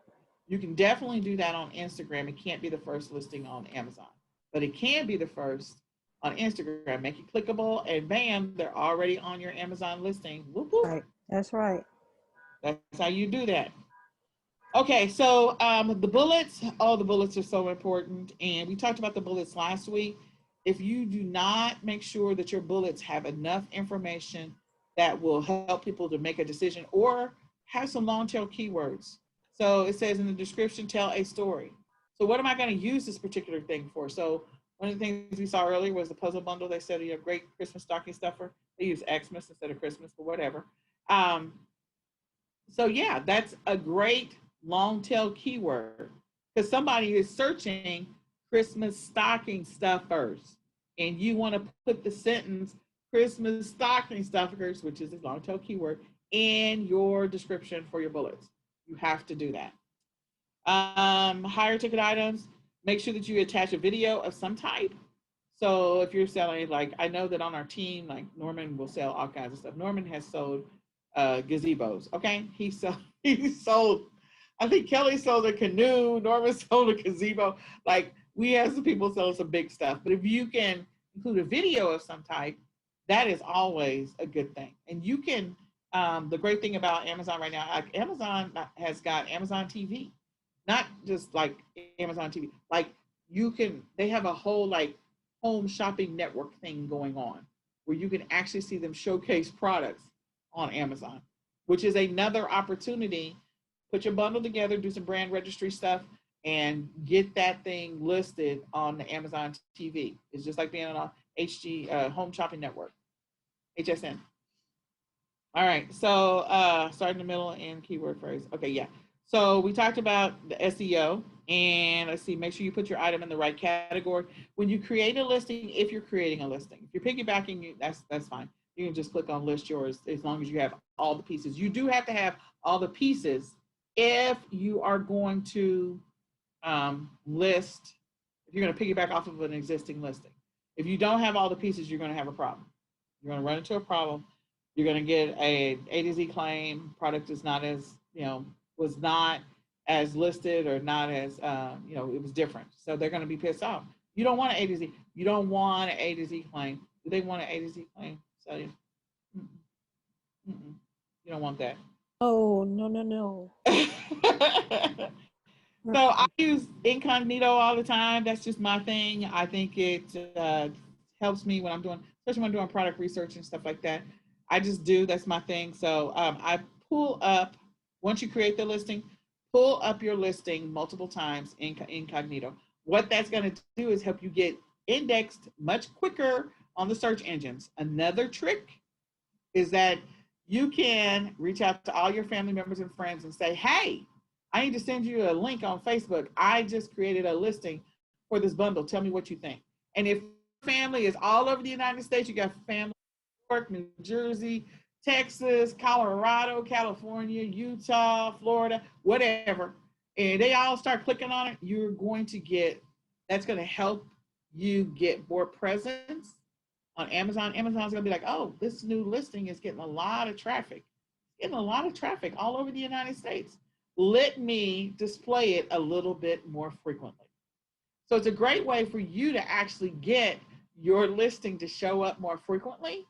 Speaker 1: You can definitely do that on Instagram. It can't be the first listing on Amazon, but it can be the first on Instagram. Make it clickable, and bam, they're already on your Amazon listing. Whoop, whoop.
Speaker 2: Right. That's right.
Speaker 1: That's how you do that. Okay, so the bullets, oh, the bullets are so important. And we talked about the bullets last week. If you do not make sure that your bullets have enough information that will help people to make a decision, or have some long tail keywords. So it says in the description, tell a story. So what am I going to use this particular thing for? So one of the things we saw earlier was the puzzle bundle. They said, you know, great Christmas stocking stuffer. They use Xmas instead of Christmas, but whatever. Um, so yeah, that's a great long tail keyword, because somebody is searching Christmas stocking stuffers, and you want to put the sentence Christmas stocking stuffers, which is a long tail keyword, in your description for your bullets. You have to do that. Higher ticket items, make sure that you attach a video of some type. So if you're selling, like, I know that on our team, like Norman will sell all kinds of stuff. Norman has sold gazebos. Okay, he sold. I think Kelly sold a canoe. Norman sold a gazebo. Like, we have some people selling some big stuff. But if you can include a video of some type, that is always a good thing. And you can. The great thing about Amazon right now, like Amazon has got Amazon TV, not just like Amazon TV. Like, you can. They have a whole like home shopping network thing going on, where you can actually see them showcase products on Amazon, which is another opportunity. Put your bundle together, do some brand registry stuff, and get that thing listed on the Amazon TV. It's just like being on a HG Home Shopping Network, HSN. All right, so start in the middle and keyword phrase. Okay, yeah. So we talked about the SEO, and let's see, make sure you put your item in the right category. When you create a listing, if you're creating a listing, if you're piggybacking, that's fine. You can just click on list yours as long as you have all the pieces. You do have to have all the pieces if you are going to list, if you're going to piggyback off of an existing listing. If you don't have all the pieces, you're going to have a problem. You're going to run into a problem. You're going to get A to Z claim. Product is not as, was not as listed, or not as, it was different. So they're going to be pissed off. You don't want an A to Z. You don't want an A to Z claim. Do they want an A to Z claim? So you don't want that.
Speaker 2: Oh, no, no, no.
Speaker 1: So I use incognito all the time. That's just my thing. I think it helps me when I'm doing, especially when I'm doing product research and stuff like that. I just do. That's my thing. So I pull up, once you create the listing, pull up your listing multiple times in incognito. What that's going to do is help you get indexed much quicker on the search engines. Another trick is that you can reach out to all your family members and friends and say, hey, I need to send you a link on Facebook. I just created a listing for this bundle. Tell me what you think. And if family is all over the United States, you got family in New York, New Jersey, Texas, Colorado, California, Utah, Florida, whatever, and they all start clicking on it, you're going to get, that's going to help you get more presence on Amazon. Amazon's going to be like, oh, this new listing is getting a lot of traffic. Getting a lot of traffic all over the United States. Let me display it a little bit more frequently. So it's a great way for you to actually get your listing to show up more frequently,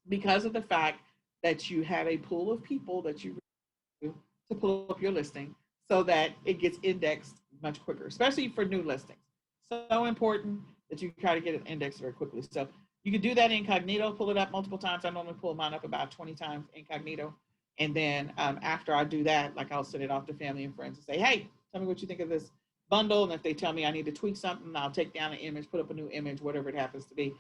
Speaker 1: because of the fact that you have a pool of people that you to pull up your listing, so that it gets indexed much quicker, especially for new listings. So important that you try to get it indexed very quickly. So you can do that incognito, pull it up multiple times. I normally pull mine up about 20 times incognito. And then after I do that, like, I'll send it off to family and friends and say, hey, tell me what you think of this bundle. And if they tell me I need to tweak something, I'll take down an image, put up a new image, whatever it happens to be.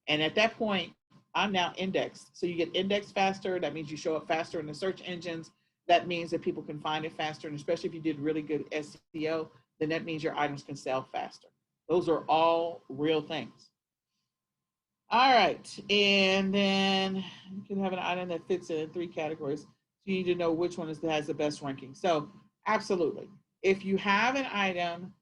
Speaker 1: And at that point, I'm now indexed. So you get indexed faster. That means you show up faster in the search engines. that means that people can find it faster. And especially if you did really good SEO, then that means your items can sell faster. Those are all real things. All right. And then you can have an item that fits in 3 categories. So you need to know which one has the best ranking. So absolutely. If you have an item,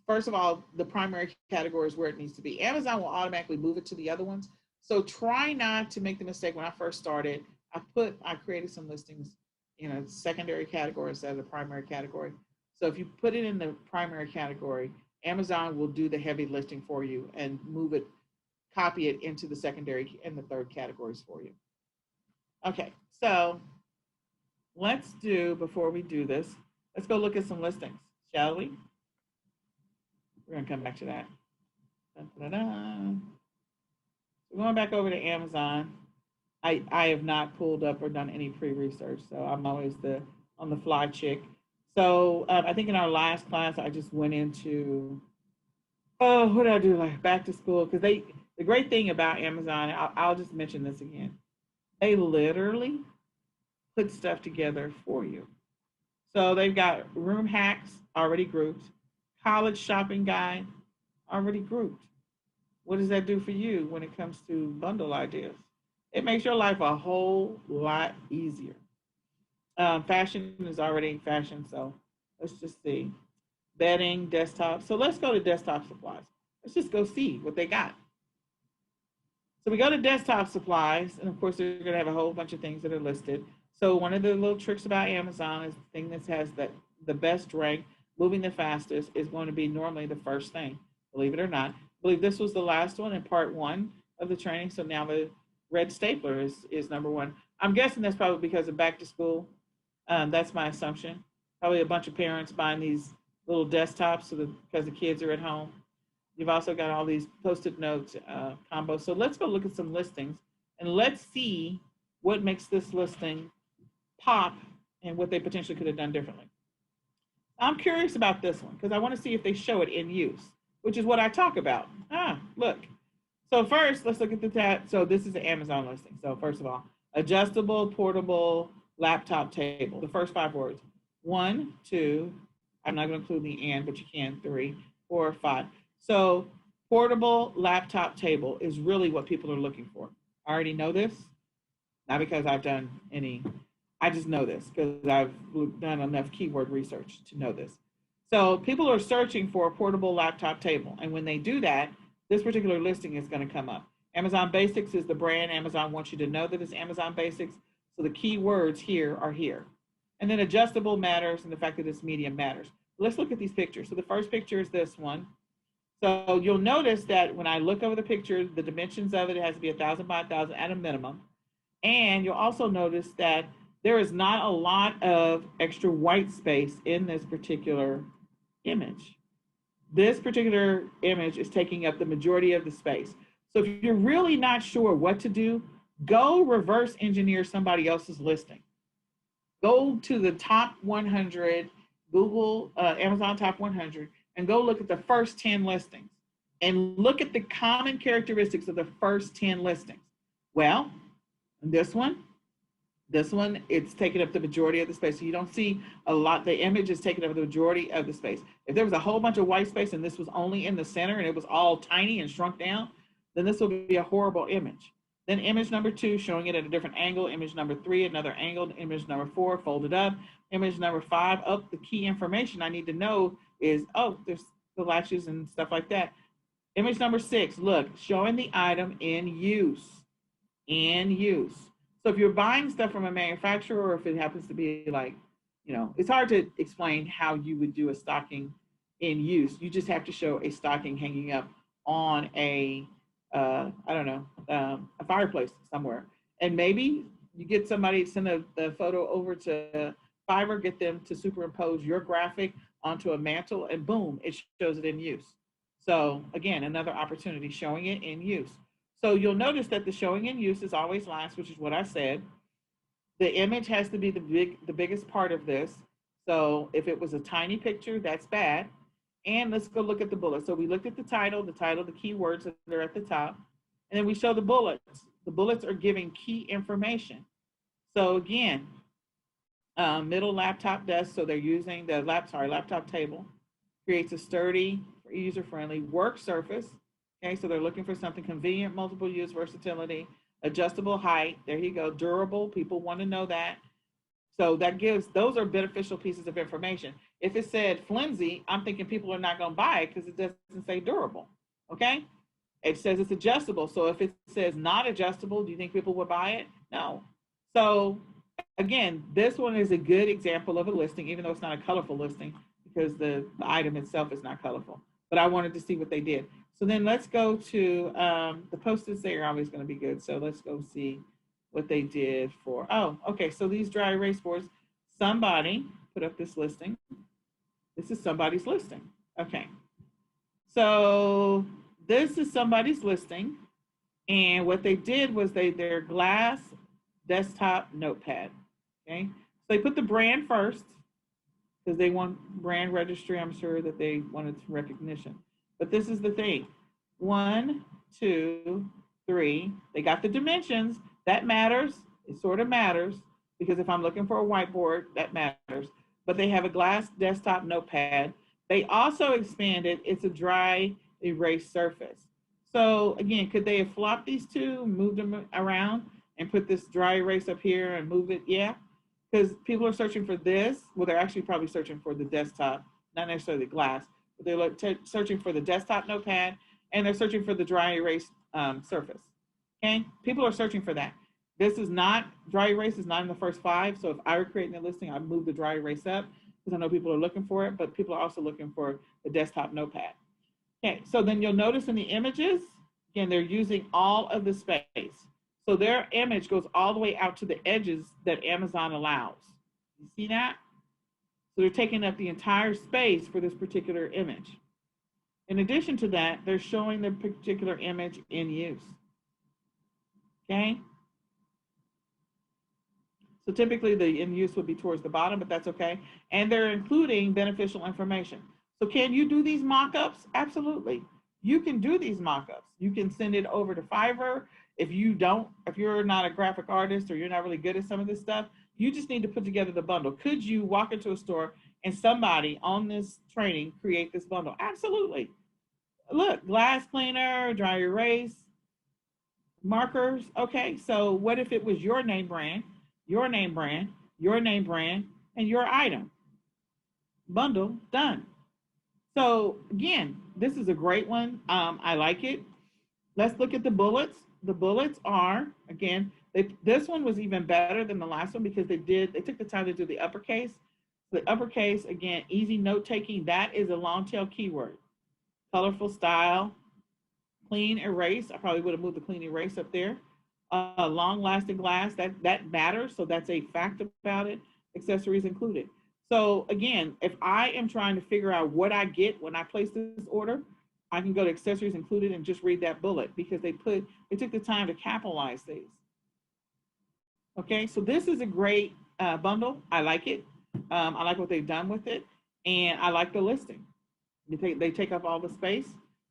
Speaker 1: first of all, the primary category is where it needs to be. Amazon will automatically move it to the other ones. So try not to make the mistake. When I first started, I created some listings in a secondary category instead of the primary category. So if you put it in the primary category, Amazon will do the heavy lifting for you and move it, copy it into the secondary and the third categories for you. Okay, so let's do, before we do this, let's go look at some listings, shall we? We're gonna come back to that. Da-da-da. So going back over to Amazon, I have not pulled up or done any pre-research, so I'm always the on the fly chick. So I think in our last class, I just went into, oh, what did I do? Like back to school, because the great thing about Amazon, I'll just mention this again, they literally put stuff together for you. So they've got room hacks already grouped, college shopping guide already grouped. What does that do for you when it comes to bundle ideas? It makes your life a whole lot easier. Fashion is already fashion, so let's just see. Bedding, desktop. So let's go to desktop supplies. Let's just go see what they got. So we go to desktop supplies, and of course, they're going to have a whole bunch of things that are listed. So one of the little tricks about Amazon is the thing that has the best rank, moving the fastest, is going to be normally the first thing, believe it or not. I believe this was the last one in part 1 of the training. So now the red stapler is number 1. I'm guessing that's probably because of back to school. That's my assumption. Probably a bunch of parents buying these little desktops because the kids are at home. You've also got all these post-it notes combos. So let's go look at some listings and let's see what makes this listing pop and what they potentially could have done differently. I'm curious about this one because I want to see if they show it in use, which is what I talk about. Look. So first, let's look at the tab. So this is an Amazon listing. So first of all, adjustable, portable, laptop table. The first 5 words. 1, 2, I'm not going to include the and, but you can, 3, 4, 5. So portable laptop table is really what people are looking for. I already know this, not because I've done any, I just know this because I've done enough keyword research to know this. So people are searching for a portable laptop table. And when they do that, this particular listing is going to come up. Amazon Basics is the brand. Amazon wants you to know that it's Amazon Basics. So the keywords here are here. And then adjustable matters, and the fact that it's medium matters. Let's look at these pictures. So the first picture is this one. So you'll notice that when I look over the picture, the dimensions of it, it has to be 1,000 by 1,000 at a minimum. And you'll also notice that there is not a lot of extra white space in this particular image. This particular image is taking up the majority of the space. So if you're really not sure what to do, go reverse engineer somebody else's listing. Go to the top 100, Google, Amazon top 100, and go look at the first 10 listings and look at the common characteristics of the first 10 listings. Well, this one, it's taking up the majority of the space. So you don't see a lot, the image is taking up the majority of the space. If there was a whole bunch of white space and this was only in the center and it was all tiny and shrunk down, then this will be a horrible image. Then image number 2, showing it at a different angle. Image number 3, another angle. Image number 4, folded up. Image number 5, the key information I need to know is, there's the latches and stuff like that. Image number 6, look, showing the item in use. In use. So if you're buying stuff from a manufacturer, or if it happens to be like, it's hard to explain how you would do a stocking in use. You just have to show a stocking hanging up on a fireplace somewhere. And maybe you get somebody to send the photo over to Fiverr, get them to superimpose your graphic onto a mantle, and boom, it shows it in use. So again, another opportunity, showing it in use. So you'll notice that the showing in use is always last, which is what I said. The image has to be the biggest part of this. So if it was a tiny picture, that's bad. And let's go look at the bullets. So we looked at the title, the keywords that are at the top, and then we show the bullets. The bullets are giving key information. So again, middle laptop desk. So they're using the laptop table. Creates a sturdy, user-friendly work surface. Okay, so they're looking for something convenient, multiple use, versatility, adjustable height. There you go, durable. People want to know that. So that gives, those are beneficial pieces of information. If it said flimsy, I'm thinking people are not going to buy it because it doesn't say durable. Okay, it says it's adjustable. So if it says not adjustable, do you think people would buy it? No. So again, this one is a good example of a listing, even though it's not a colorful listing because the item itself is not colorful. But I wanted to see what they did. So then let's go to the post-its. They are always going to be good. So let's go see what they did for, oh, okay. So these dry erase boards, somebody put up this listing. This is somebody's listing. Okay. So this is somebody's listing. And what they did was their glass desktop notepad. Okay. So they put the brand first because they want brand registry. I'm sure that they wanted some recognition. But this is the thing. 1, 2, 3. They got the dimensions. That matters. It sort of matters because if I'm looking for a whiteboard, that matters. But they have a glass desktop notepad. They also expanded, it's a dry erase surface. So again, could they have flopped these two, moved them around and put this dry erase up here and move it? Yeah, because people are searching for this. Well, they're actually probably searching for the desktop, not necessarily glass, but they're searching for the desktop notepad and they're searching for the dry erase surface. Okay, people are searching for that. This is not, dry erase is not in the first 5. So if I were creating a listing, I'd move the dry erase up because I know people are looking for it, but people are also looking for the desktop notepad. Okay, so then you'll notice in the images, again, they're using all of the space. So their image goes all the way out to the edges that Amazon allows. You see that? So they're taking up the entire space for this particular image. In addition to that, they're showing the particular image in use. Okay? So typically the in use would be towards the bottom, but that's okay. And they're including beneficial information. So can you do these mock-ups? Absolutely. You can do these mock-ups. You can send it over to Fiverr. If you're not a graphic artist or you're not really good at some of this stuff, you just need to put together the bundle. Could you walk into a store and somebody on this training create this bundle? Absolutely. Look, glass cleaner, dry erase, markers. Okay, so what if it was your name brand, your name brand, your name brand, and your item? Bundle done. So again, this is a great one. I like it. Let's look at the bullets. The bullets are, again, this one was even better than the last one because they took the time to do the uppercase. The uppercase, again, easy note taking. That is a long tail keyword. Colorful style, clean erase. I probably would have moved the clean erase up there. Long lasting glass, that matters. So that's a fact about it. Accessories included. So again, if I am trying to figure out what I get when I place this order, I can go to accessories included and just read that bullet because they took the time to capitalize these. Okay, so this is a great bundle. I like it. I like what they've done with it, and I like the listing. They take up all the space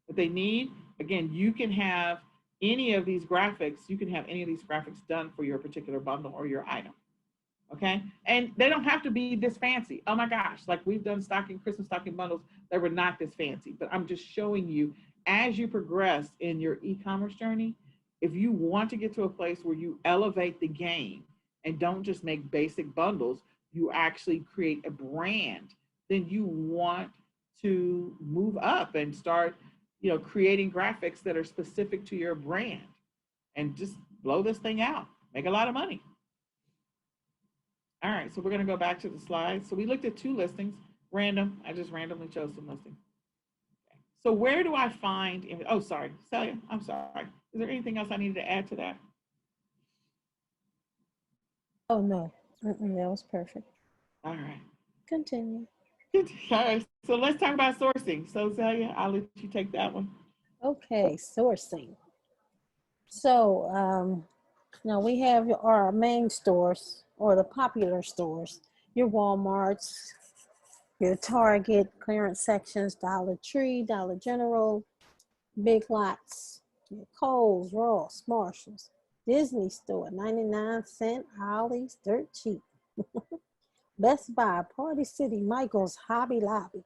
Speaker 1: that they need. Again, you can have any of these graphics. You can have any of these graphics done for your particular bundle or your item. Okay, and they don't have to be this fancy. Oh my gosh, like we've done Christmas stocking bundles that were not this fancy, but I'm just showing you as you progress in your e-commerce journey, if you want to get to a place where you elevate the game and don't just make basic bundles, you actually create a brand, then you want to move up and start, creating graphics that are specific to your brand and just blow this thing out, make a lot of money. All right, so we're going to go back to the slides. So we looked at 2 listings, random. I just randomly chose some listings. Okay. So where do I find, oh, sorry, Celia, I'm sorry. Is there anything else I needed to add to that?
Speaker 2: Oh, no, that was perfect.
Speaker 1: All right.
Speaker 2: Continue.
Speaker 1: All right, so let's talk about sourcing. So Celia, I'll let you take that one.
Speaker 2: Okay, sourcing. So now we have our main stores or the popular stores, your Walmarts, your Target, clearance sections, Dollar Tree, Dollar General, Big Lots, your Kohl's, Ross, Marshalls, Disney Store, 99 cent, Ollie's, dirt cheap. Best Buy, Party City, Michael's, Hobby Lobby,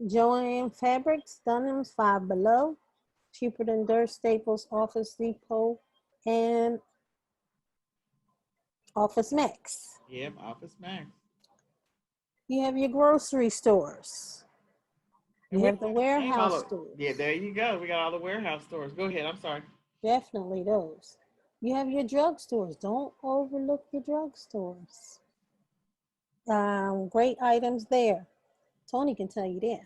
Speaker 2: Joann Fabrics, Dunham's, Five Below, cheaper than dirt, Staples, Office Depot, and Office Max.
Speaker 1: Yep, Office Max.
Speaker 2: You have your grocery stores.
Speaker 1: And
Speaker 2: You
Speaker 1: we
Speaker 2: have the warehouse
Speaker 1: all
Speaker 2: stores.
Speaker 1: yeah, there you go. We got all the warehouse stores. Go ahead. I'm sorry.
Speaker 2: Definitely those. You have your drugstores. Don't overlook the drugstores. Great items there. Tony can tell you that.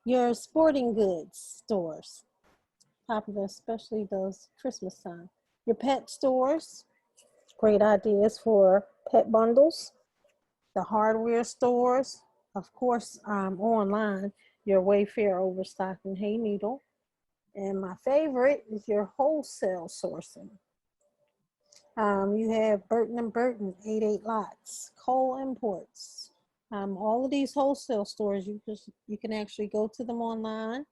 Speaker 2: Your sporting goods stores, popular, especially those Christmas time. Your pet stores, great ideas for pet bundles. The hardware stores, of course, online, your Wayfair, Overstock, and Hay Needle. And my favorite is your wholesale sourcing. You have Burton and Burton, 88 Lots, Cole Imports. All of these wholesale stores, you can actually go to them online,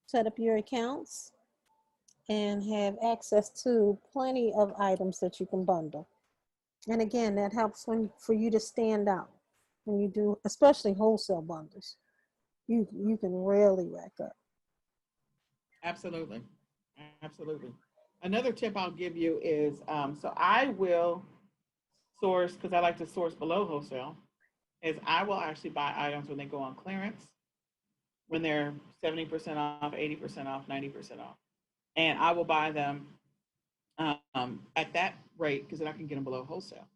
Speaker 2: set up your accounts, and have access to plenty of items that you can bundle. And again, that helps for you to stand out when you do, especially wholesale bundles. You can really rack up.
Speaker 1: Absolutely. Absolutely. Another tip I'll give you is so I will source, because I like to source below wholesale, is I will actually buy items when they go on clearance, when they're 70% off, 80% off, 90% off. And I will buy them at that rate because then I can get them below wholesale.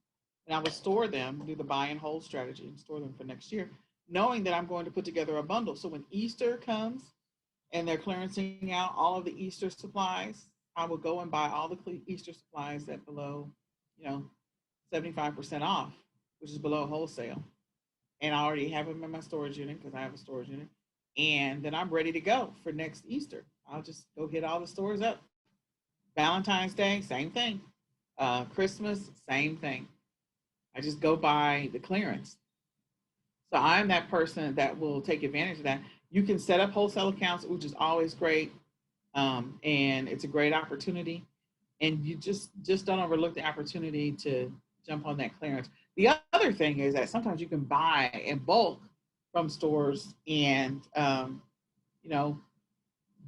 Speaker 1: And I will store them, do the buy and hold strategy and store them for next year, knowing that I'm going to put together a bundle. So when Easter comes and they're clearancing out all of the Easter supplies, I will go and buy all the Easter supplies at below, 75% off, which is below wholesale. And I already have them in my storage unit because I have a storage unit. And then I'm ready to go for next Easter. I'll just go hit all the stores up. Valentine's Day, same thing. Christmas, same thing. I just go by the clearance. So I'm that person that will take advantage of that. You can set up wholesale accounts, which is always great. And it's a great opportunity. And you just don't overlook the opportunity to jump on that clearance. The other thing is that sometimes you can buy in bulk from stores, and you know,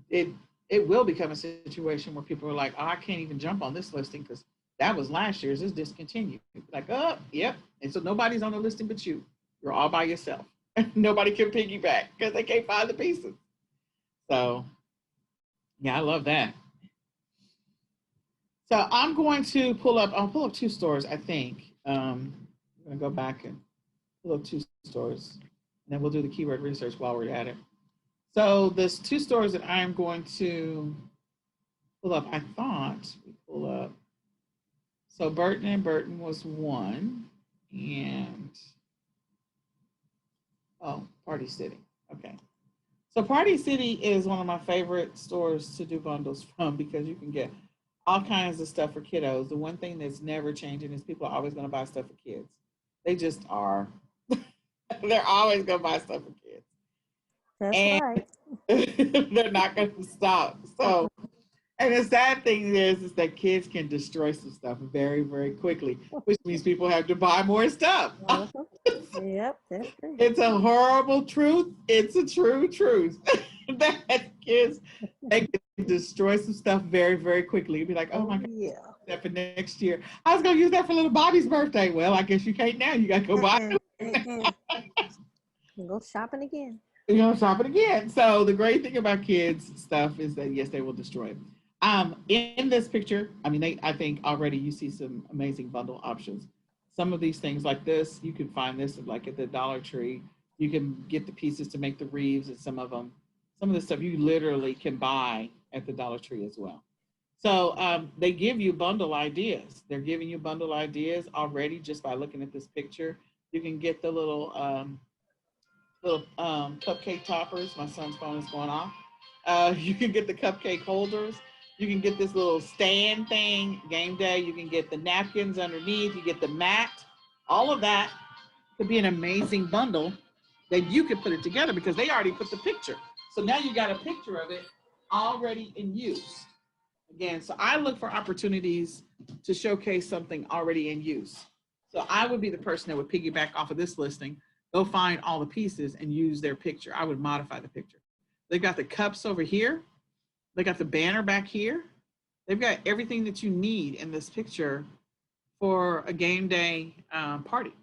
Speaker 1: it will become a situation where people are like, oh, I can't even jump on this listing because that was last year's, it's discontinued. Like, oh, yep. And so nobody's on the listing but you. You're all by yourself. Nobody can piggyback because they can't find the pieces. So yeah, I love that. So I'll pull up two stores, I think. I'm gonna go back and pull up two stores, and then we'll do the keyword research while we're at it. So there's two stores that I'm going to pull up. I thought we pull up. So Burton and Burton was one, and Party City. Okay. So Party City is one of my favorite stores to do bundles from because you can get all kinds of stuff for kiddos. The one thing that's never changing is people are always going to buy stuff for kids. They just are. They're always going to buy stuff for kids.
Speaker 2: That's right.
Speaker 1: They're not going to stop. So, and the sad thing is that kids can destroy some stuff very, very quickly, which means people have to buy more stuff.
Speaker 2: Yep, that's true.
Speaker 1: It's a horrible truth. It's a true truth that kids, they can destroy some stuff very, very quickly. You'd be like, oh my God,
Speaker 2: yeah.
Speaker 1: that for next year. I was going to use that for little Bobby's birthday. Well, I guess you can't now. You got to go buy it.
Speaker 2: Go shopping again.
Speaker 1: Shop it again. So the great thing about kids stuff is that, yes, they will destroy it. In this picture, I mean, I think already you see some amazing bundle options. Some of these things like this, you can find this like at the Dollar Tree. You can get the pieces to make the wreaths, and some of the stuff you literally can buy at the Dollar Tree as well. So they give you bundle ideas. They're giving you bundle ideas already just by looking at this picture. You can get the little cupcake toppers. My son's phone is going off. You can get the cupcake holders. You can get this little stand thing, game day. You can get the napkins underneath. You get the mat. All of that could be an amazing bundle that you could put it together because they already put the picture. So now you got a picture of it already in use. Again, so I look for opportunities to showcase something already in use. So I would be the person that would piggyback off of this listing, go find all the pieces and use their picture. I would modify the picture. They've got the cups over here. They got the banner back here. They've got everything that you need in this picture for a game day party.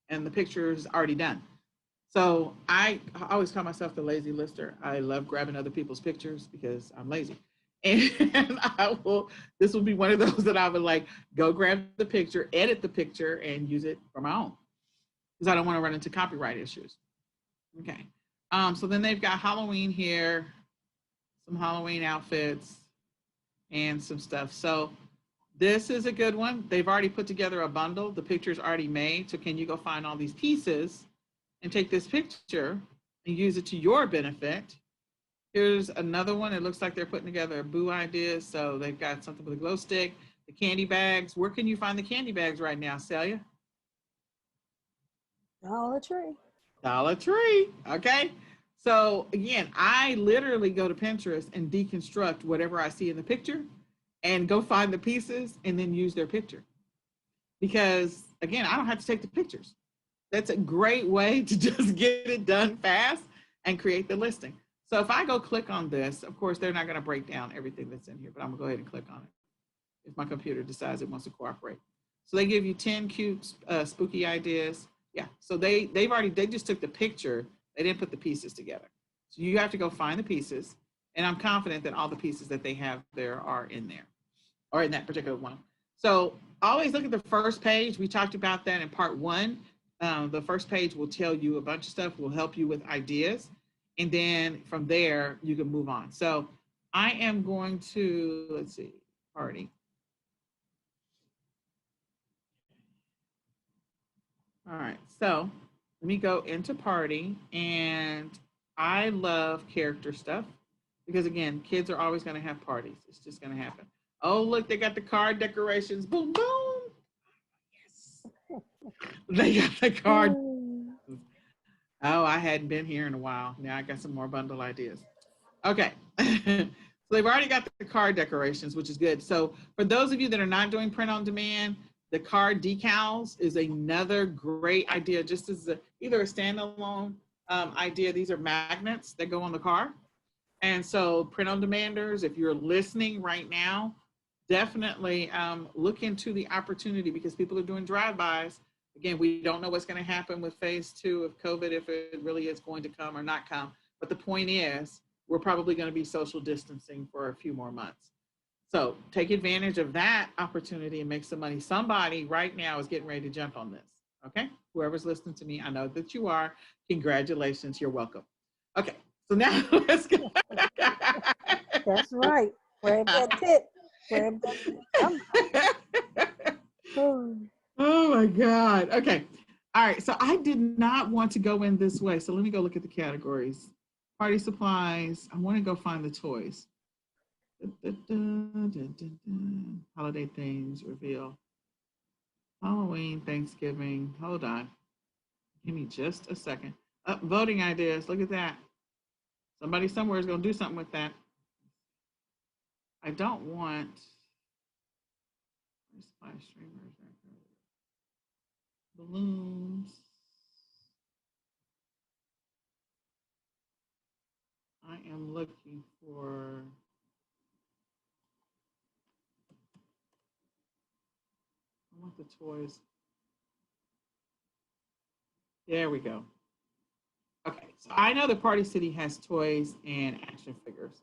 Speaker 1: And the picture is already done. So I always call myself the lazy lister. I love grabbing other people's pictures because I'm lazy. And this will be one of those that I would like, go grab the picture, edit the picture, and use it for my own. Because I don't want to run into copyright issues. Okay. So then they've got Halloween here, some Halloween outfits, and some stuff. So this is a good one. They've already put together a bundle. The picture's already made. So can you go find all these pieces and take this picture and use it to your benefit? Here's another one. It looks like they're putting together a boo idea. So they've got something with a glow stick, the candy bags. Where can you find the candy bags right now, Celia?
Speaker 2: Dollar Tree.
Speaker 1: Dollar Tree. Okay. So again, I literally go to Pinterest and deconstruct whatever I see in the picture and go find the pieces and then use their picture. Because again, I don't have to take the pictures. That's a great way to just get it done fast and create the listing. So if I go click on this, of course, they're not going to break down everything that's in here, but I'm going to go ahead and click on it if my computer decides it wants to cooperate. So they give you 10 cute spooky ideas. Yeah, so they just took the picture. They didn't put the pieces together. So you have to go find the pieces. And I'm confident that all the pieces that they have there are in there or in that particular one. So always look at the first page. We talked about that in part 1. The first page will tell you a bunch of stuff, will help you with ideas. And then from there, you can move on. So I am going to, let's see, party. All right, so let me go into party. And I love character stuff because again, kids are always going to have parties. It's just going to happen. Oh, look, they got the card decorations. Boom, boom. Yes. They got the card. Oh, I hadn't been here in a while. Now I got some more bundle ideas. Okay. So they've already got the card decorations, which is good. So for those of you that are not doing print on demand, the card decals is another great idea, just as either a standalone idea. These are magnets that go on the car. And so print on demanders, if you're listening right now, definitely look into the opportunity because people are doing drive-bys. Again, we don't know what's going to happen with phase 2 of COVID, if it really is going to come or not come. But the point is, we're probably going to be social distancing for a few more months. So take advantage of that opportunity and make some money. Somebody right now is getting ready to jump on this. Okay. Whoever's listening to me, I know that you are. Congratulations. You're welcome. Okay. So now let's go.
Speaker 2: That's right. Grab that tip. Grab that tip.
Speaker 1: Oh my God. Okay. All right. So I did not want to go in this way. So let me go look at the categories. Party supplies. I want to go find the toys. Holiday themes, reveal. Halloween, Thanksgiving. Hold on. Give me just a second. Voting ideas. Look at that. Somebody somewhere is going to do something with that. I don't want streamers, balloons. I am looking for I want the toys. There we go. Okay, so I know the Party City has toys and action figures.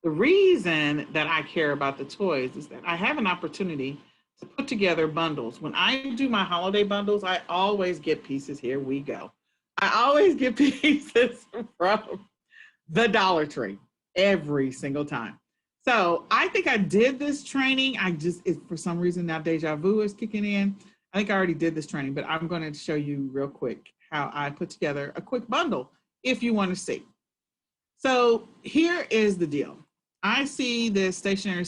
Speaker 1: The reason that I care about the toys is that I have an opportunity to put together bundles. When I do my holiday bundles, I always get pieces. Here we go. I always get pieces from the Dollar Tree every single time. So I think I did this training. For some reason now deja vu is kicking in. I think I already did this training, but I'm going to show you real quick how I put together a quick bundle if you want to see. So here is the deal. I see this stationery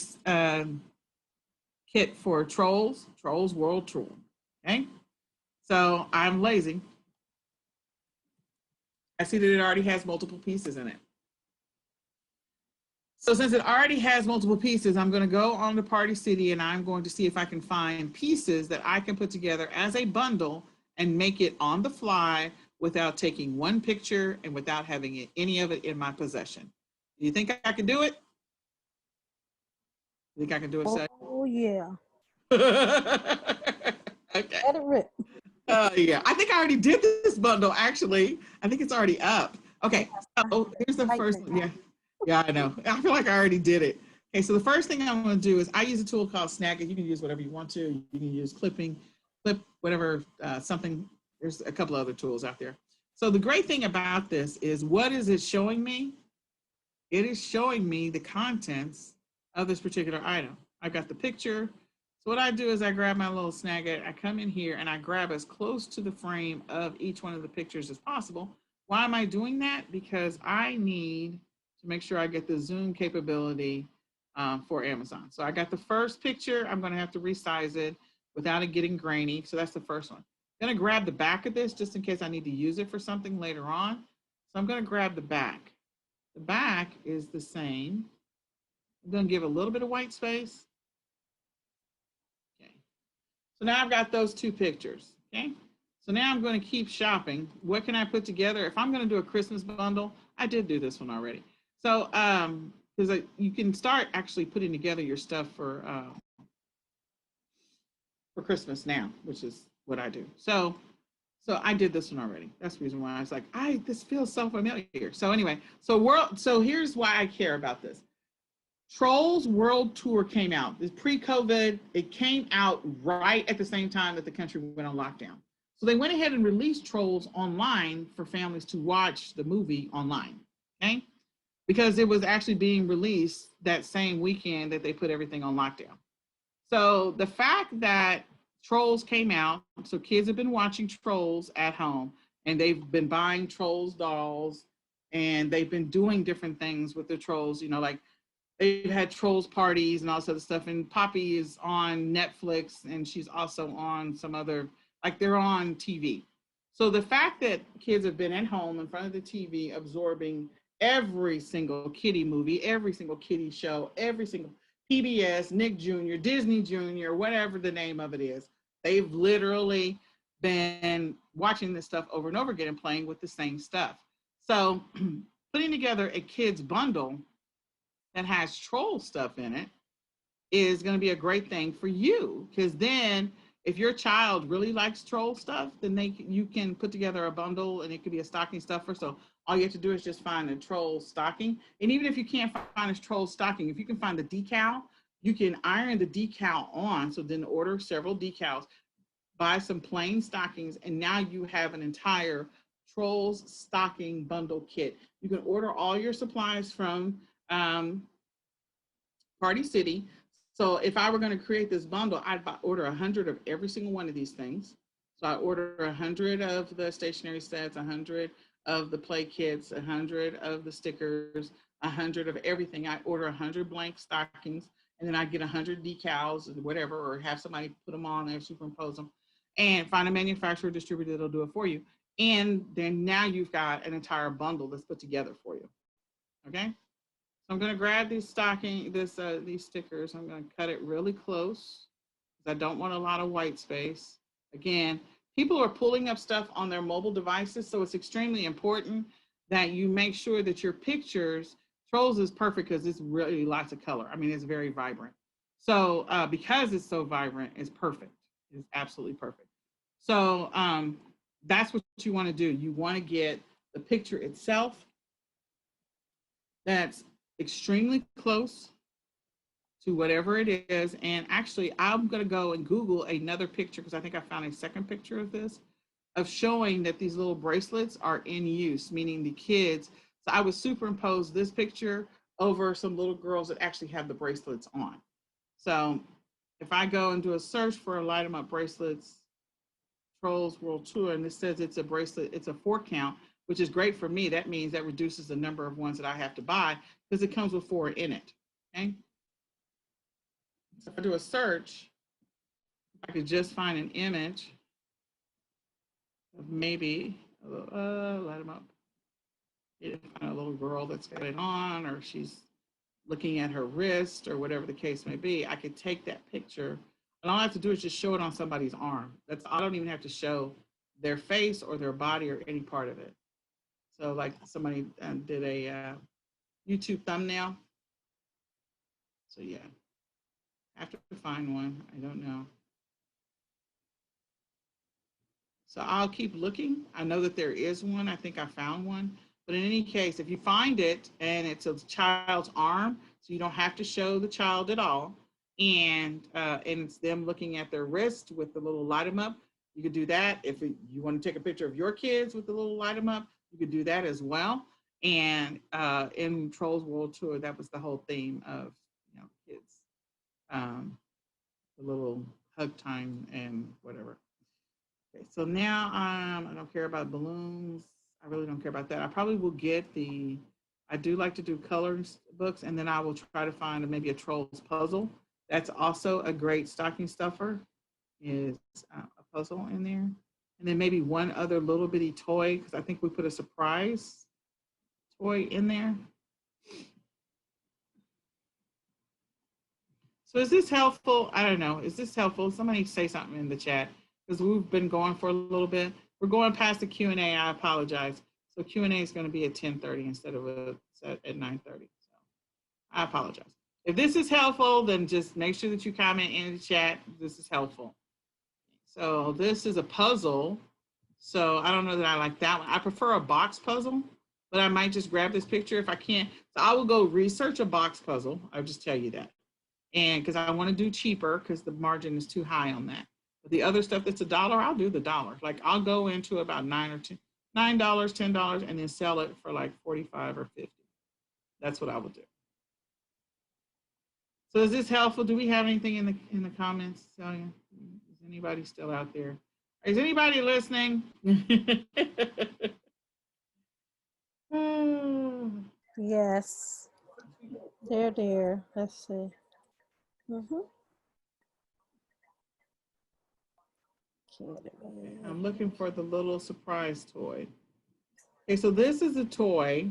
Speaker 1: kit for Trolls World Tour. Okay. So I'm lazy. I see that it already has multiple pieces in it. So since it already has multiple pieces, I'm going to go on to Party City and I'm going to see if I can find pieces that I can put together as a bundle and make it on the fly without taking one picture and without having any of it in my possession. Do you think I can do it? You think I can do it, Seth?
Speaker 2: Oh yeah.
Speaker 1: Okay.
Speaker 2: Let it rip.
Speaker 1: Yeah, I think I already did this bundle actually. I think it's already up. Okay, so here's the first one. Yeah, yeah, I know. I feel like I already did it. Okay, so the first thing I'm going to do is I use a tool called Snagit. You can use whatever you want to. You can use clip, whatever, something. There's a couple other tools out there. So the great thing about this is what is it showing me? It is showing me the contents of this particular item. I've got the picture. So what I do is I grab my little Snagit, I come in here and I grab as close to the frame of each one of the pictures as possible. Why am I doing that? Because I need to make sure I get the zoom capability for Amazon. So I got the first picture. I'm going to have to resize it without it getting grainy. So that's the first one. I'm going to grab the back of this just in case I need to use it for something later on. So I'm going to grab the back. The back is the same. I'm going to give a little bit of white space. Okay. So now I've got those two pictures. Okay. So now I'm going to keep shopping. What can I put together? If I'm going to do a Christmas bundle, I did do this one already. So, because you can start actually putting together your stuff for Christmas now, which is what I do. So I did this one already. That's the reason why I was like, this feels so familiar. So anyway, so here's why I care about this. Trolls World Tour came out. This pre-COVID, it came out right at the same time that the country went on lockdown. So they went ahead and released Trolls online for families to watch the movie online, okay? Because it was actually being released that same weekend that they put everything on lockdown. So the fact that Trolls came out, so kids have been watching Trolls at home and they've been buying Trolls dolls and they've been doing different things with the Trolls, like they've had Trolls parties and all this other stuff. And Poppy is on Netflix and she's also on some other, like they're on TV. So the fact that kids have been at home in front of the TV absorbing every single kiddie movie, every single kiddie show, every single PBS, Nick Jr., Disney Jr., whatever the name of it is, they've literally been watching this stuff over and over again and playing with the same stuff. So putting together a kids bundle that has troll stuff in it is going to be a great thing for you, because then if your child really likes troll stuff, then you can put together a bundle and it could be a stocking stuffer. So all you have to do is just find a troll stocking. And even if you can't find a troll stocking, if you can find the decal, you can iron the decal on. So then order several decals, buy some plain stockings, and now you have an entire Trolls stocking bundle kit. You can order all your supplies from Party City. So if I were going to create this bundle, I'd order 100 of every single one of these things. So I order 100 of the stationery sets, 100 of the play kits, 100 of the stickers, 100 of everything. I order 100 blank stockings, and then I get 100 decals and whatever, or have somebody put them on there, superimpose them, and find a manufacturer distributor that'll do it for you. And then now you've got an entire bundle that's put together for you. Okay. So I'm going to grab these these stickers. I'm going to cut it really close because I don't want a lot of white space. Again, people are pulling up stuff on their mobile devices, so it's extremely important that you make sure that your pictures, Trolls is perfect because it's really lots of color. I mean, it's very vibrant. So because it's so vibrant, it's perfect. It's absolutely perfect. So that's what you want to do. You want to get the picture itself that's extremely close to whatever it is. And actually, I'm going to go and Google another picture because I think I found a second picture of this, of showing that these little bracelets are in use, meaning the kids. So I would superimpose this picture over some little girls that actually have the bracelets on. So if I go and do a search for Light 'em Up bracelets, Trolls World Tour, and it says it's a bracelet, it's a 4 count, which is great for me. That means that reduces the number of ones that I have to buy because it comes with 4 in it. Okay. So if I do a search, I could just find an image of maybe light them up. You find a little girl that's got it on, or she's looking at her wrist or whatever the case may be, I could take that picture and all I have to do is just show it on somebody's arm. I don't even have to show their face or their body or any part of it. So like somebody did a YouTube thumbnail. So yeah, I have to find one. I don't know. So I'll keep looking. I know that there is one. I think I found one. But in any case, if you find it and it's a child's arm, so you don't have to show the child at all, and it's them looking at their wrist with the little light 'em up, you could do that. If you want to take a picture of your kids with the little light 'em up, you could do that as well. And in Trolls World Tour, that was the whole theme of kids, the little hug time and whatever. Okay, so now I don't care about balloons. I really don't care about that. I probably will get I do like to do colors books, and then I will try to find maybe a Trolls puzzle. That's also a great stocking stuffer, is a puzzle in there. And then maybe one other little bitty toy, because I think we put a surprise toy in there. So is this helpful? I don't know. Is this helpful? Somebody say something in the chat, because we've been going for a little bit. We're going past the Q&A. I apologize. So Q&A is going to be at 10:30 instead of at 9:30. So I apologize. If this is helpful, then just make sure that you comment in the chat. This is helpful. So this is a puzzle. So I don't know that I like that one. I prefer a box puzzle, but I might just grab this picture if I can't. So I will go research a box puzzle. I'll just tell you that. And because I want to do cheaper because the margin is too high on that. But the other stuff that's $1, I'll do the $1. Like I'll go into about $9, $10, and then sell it for like 45 or 50. That's what I will do. So is this helpful? Do we have anything in the comments, Celia? Is anybody still out there? Is anybody listening?
Speaker 2: Yes. There. Let's see.
Speaker 1: I'm looking for the little surprise toy. Okay, so this is a toy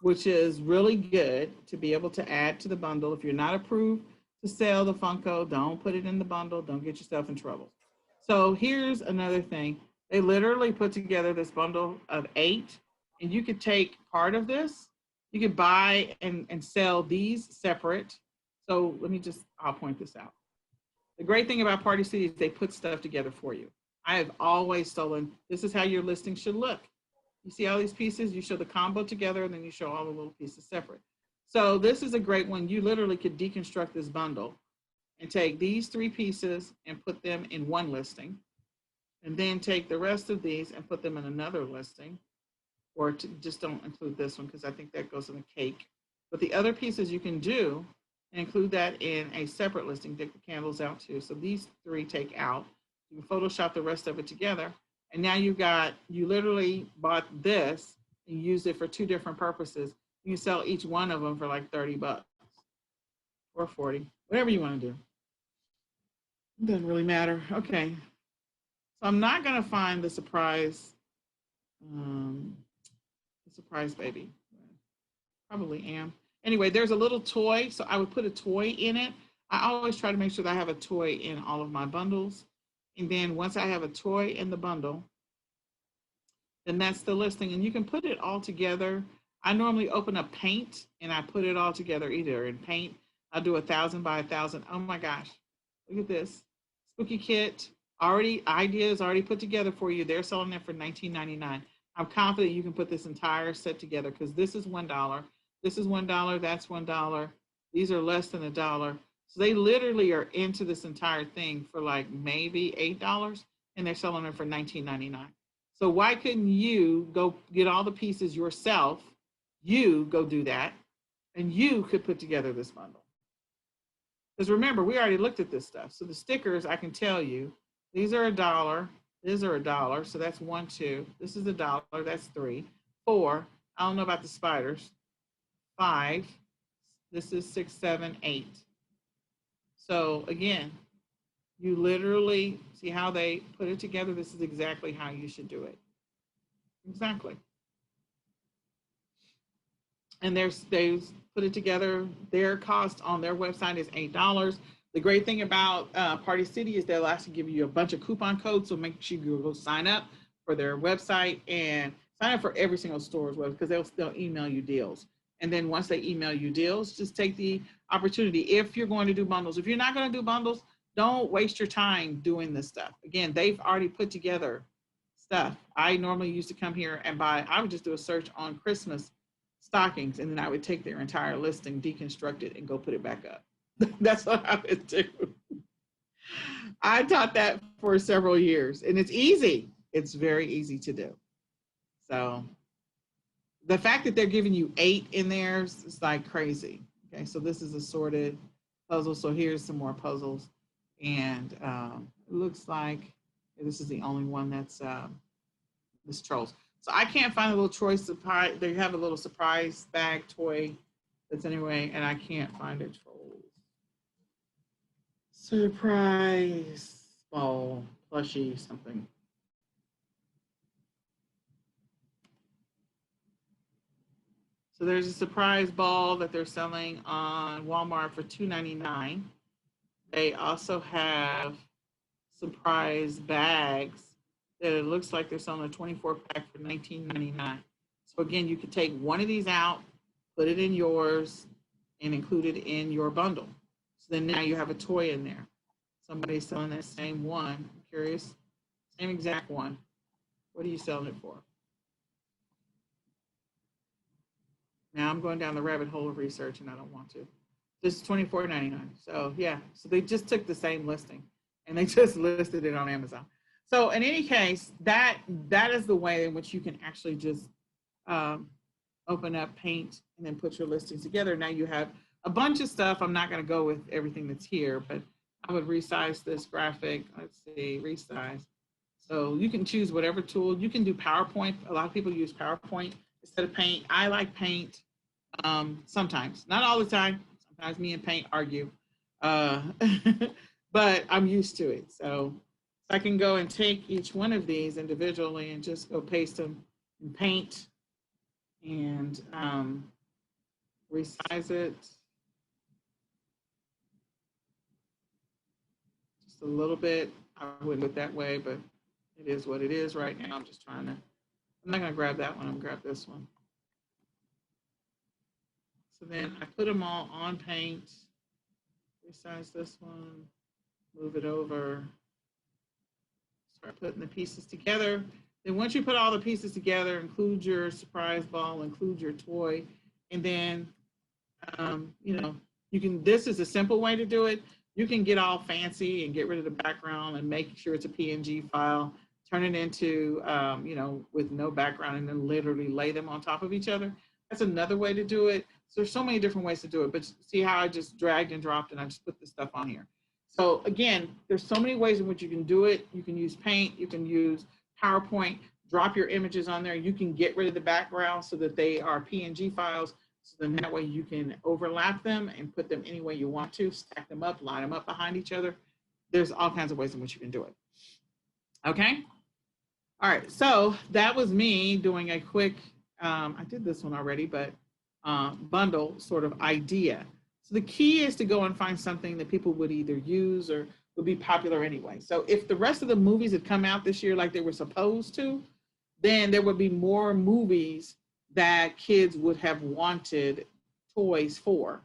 Speaker 1: which is really good to be able to add to the bundle. If you're not approved to sell the Funko, don't put it in the bundle. Don't get yourself in trouble. So here's another thing. They literally put together this bundle of 8, and you could take part of this. You could buy and sell these separate. So I'll point this out. The great thing about Party City is they put stuff together for you. I have always stolen, this is how your listing should look. You see all these pieces, you show the combo together, and then you show all the little pieces separate. So this is a great one. You literally could deconstruct this bundle and take these 3 pieces and put them in one listing, and then take the rest of these and put them in another listing, or just don't include this one because I think that goes in a cake. But the other pieces you can do and include that in a separate listing. Take the candles out too. So these 3 take out. You can Photoshop the rest of it together. And now you literally bought this and used it for 2 different purposes. You can sell each one of them for like $30 or 40, whatever you want to do. It doesn't really matter. Okay. So I'm not going to find the surprise baby. Probably am. Anyway, there's a little toy. So I would put a toy in it. I always try to make sure that I have a toy in all of my bundles. And then once I have a toy in the bundle, then that's the listing. And you can put it all together. I normally open up Paint and I put it all together either in Paint. I'll do 1,000 by 1,000. Oh my gosh, look at this. Spooky Kit, ideas already put together for you. They're selling it for $19.99. I'm confident you can put this entire set together because this is $1. This is $1, that's $1. These are less than $1. So they literally are into this entire thing for like maybe $8, and they're selling it for $19.99. So why couldn't you go get all the pieces yourself? You go do that, and you could put together this bundle. Because remember, we already looked at this stuff. So the stickers, I can tell you, these are $1. These are $1. So that's 1, 2. This is $1. That's 3. 4. I don't know about the spiders. 5. This is 6, 7, 8. So again, you literally see how they put it together. This is exactly how you should do it. Exactly. And they put it together. Their cost on their website is $8. The great thing about Party City is they'll actually give you a bunch of coupon codes, so make sure you go sign up for their website and sign up for every single store's website, because they'll email you deals. And then once they email you deals, just take the opportunity. If you're going to do bundles, if you're not going to do bundles, don't waste your time doing this stuff. Again, they've already put together stuff. I normally used to come here and I would just do a search on Christmas stockings, and then I would take their entire listing, deconstruct it, and go put it back up. That's what I would do. I taught that for several years, and it's easy. It's very easy to do. So the fact that they're giving you 8 in there is like crazy. Okay, so this is a sorted puzzle. So here's some more puzzles. And it looks like this is the only one that's this trolls. So I can't find a little choice surprise. They have a little surprise bag toy that's anyway, and I can't find a trolls surprise ball plushie something. So there's a surprise ball that they're selling on Walmart for $2.99. They also have surprise bags that it looks like they're selling a 24-pack for $19.99. So again, you could take one of these out, put it in yours, and include it in your bundle. So then now you have a toy in there. Somebody's selling that same one. I'm curious. Same exact one. What are you selling it for? Now I'm going down the rabbit hole of research, and I don't want to. This is $24.99. So yeah, so they just took the same listing and they just listed it on Amazon. So in any case, that is the way in which you can actually just open up Paint and then put your listings together. Now you have a bunch of stuff. I'm not going to go with everything that's here, but I would resize this graphic. Let's see, resize. So you can choose whatever tool. You can do PowerPoint. A lot of people use PowerPoint instead of Paint. I like Paint sometimes, not all the time. Sometimes me and Paint argue, but I'm used to it. So I can go and take each one of these individually and just go paste them in Paint and resize it just a little bit. I wouldn't do it that way, but it is what it is right now. I'm just trying to, I'm not going to grab that one. I'm going to grab this one. So then I put them all on Paint, resize this one, move it over, start putting the pieces together. Then once you put all the pieces together, include your surprise ball, include your toy, and then, you know, you can, this is a simple way to do it. You can get all fancy and get rid of the background and make sure it's a PNG file, turn it into, you know, with no background, and then literally lay them on top of each other. That's another way to do it. So there's so many different ways to do it, but see how I just dragged and dropped and I just put this stuff on here. So again, there's so many ways in which you can do it. You can use Paint, you can use PowerPoint, drop your images on there. You can get rid of the background so that they are PNG files. So then that way you can overlap them and put them any way you want to, stack them up, line them up behind each other. There's all kinds of ways in which you can do it. Okay. All right. So that was me doing a quick, I did this one already, but bundle sort of idea. So the key is to go and find something that people would either use or would be popular anyway. So if the rest of the movies had come out this year like they were supposed to, then there would be more movies that kids would have wanted toys for.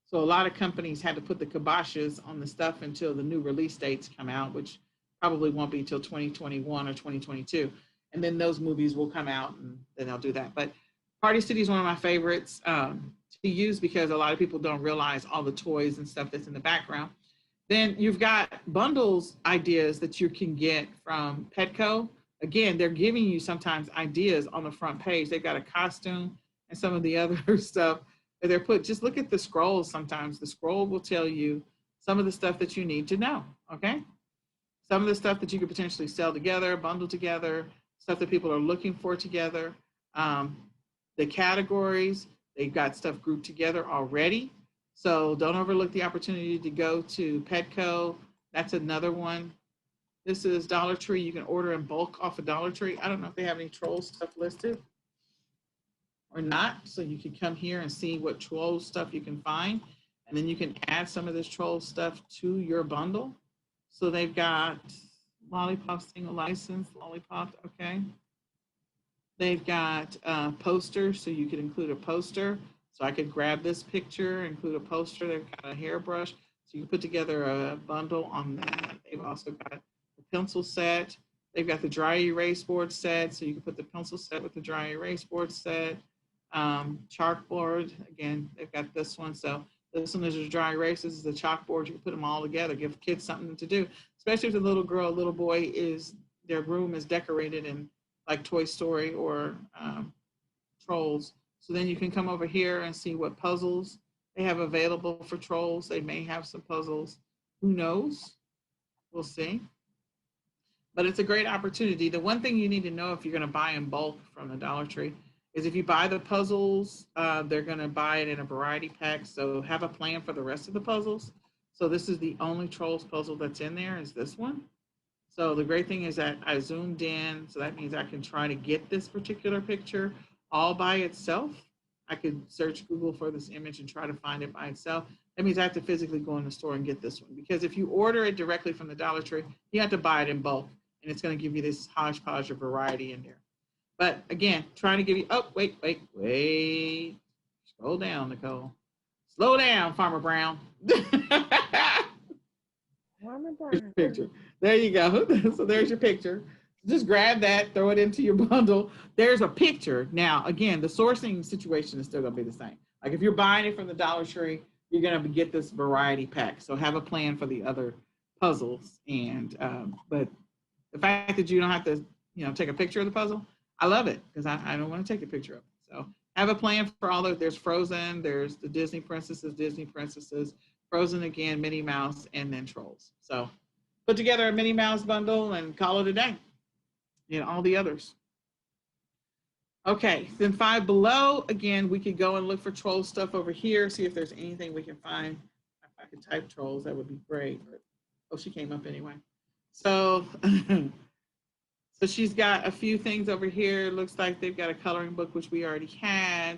Speaker 1: So a lot of companies had to put the kiboshes on the stuff until the new release dates come out, which probably won't be until 2021 or 2022. And then those movies will come out and then they'll do that. But Party City is one of my favorites to use because a lot of people don't realize all the toys and stuff that's in the background. Then you've got bundles ideas that you can get from Petco. Again, they're giving you sometimes ideas on the front page. They've got a costume and some of the other stuff that they're put. Just look at the scrolls sometimes. The scroll will tell you some of the stuff that you need to know, okay? Some of the stuff that you could potentially sell together, bundle together, stuff that people are looking for together. The categories, they've got stuff grouped together already. So don't overlook the opportunity to go to Petco. That's another one. This is Dollar Tree. You can order in bulk off of Dollar Tree. I don't know if they have any troll stuff listed. or not. So you can come here and see what troll stuff you can find. And then you can add some of this troll stuff to your bundle. So they've got Lollipop single license, Lollipop, okay. They've got posters, so you could include a poster. So I could grab this picture, include a poster. They've got a hairbrush, so you can put together a bundle on that. They've also got a pencil set. They've got the dry erase board set, so you can put the pencil set with the dry erase board set. Chalkboard, again, they've got this one. So this one is a dry erase. This is the chalkboard. You can put them all together, give kids something to do, especially if the little girl, little boy is, their room is decorated in like Toy Story or Trolls. So then you can come over here and see what puzzles they have available for Trolls. They may have some puzzles. Who knows? We'll see. But it's a great opportunity. The one thing you need to know if you're going to buy in bulk from the Dollar Tree is if you buy the puzzles, they're going to buy it in a variety pack. So have a plan for the rest of the puzzles. So this is the only Trolls puzzle that's in there is this one. So the great thing is that I zoomed in. So that means I can try to get this particular picture all by itself. I could search Google for this image and try to find it by itself. That means I have to physically go in the store and get this one. Because if you order it directly from the Dollar Tree, you have to buy it in bulk. And it's going to give you this hodgepodge of variety in there. But again, trying to give you, oh, wait. Slow down, Nicole. Slow down, Farmer Brown.
Speaker 2: Farmer Brown.
Speaker 1: Picture. There you go. So there's your picture. Just grab that, throw it into your bundle. There's a picture. Now, again, the sourcing situation is still going to be the same. Like if you're buying it from the Dollar Tree, you're going to get this variety pack. So have a plan for the other puzzles. And, but the fact that you don't have to, take a picture of the puzzle, I love it because I don't want to take a picture of it. So have a plan for all there's Frozen, there's the Disney Princesses, Frozen again, Minnie Mouse, and then Trolls. So put together a Minnie Mouse bundle and call it a day. All the others. Okay, then 5 below, again, we could go and look for Troll stuff over here, see if there's anything we can find. If I could type Trolls, that would be great. But, oh, she came up anyway. So, so she's got a few things over here. It looks like they've got a coloring book, which we already had.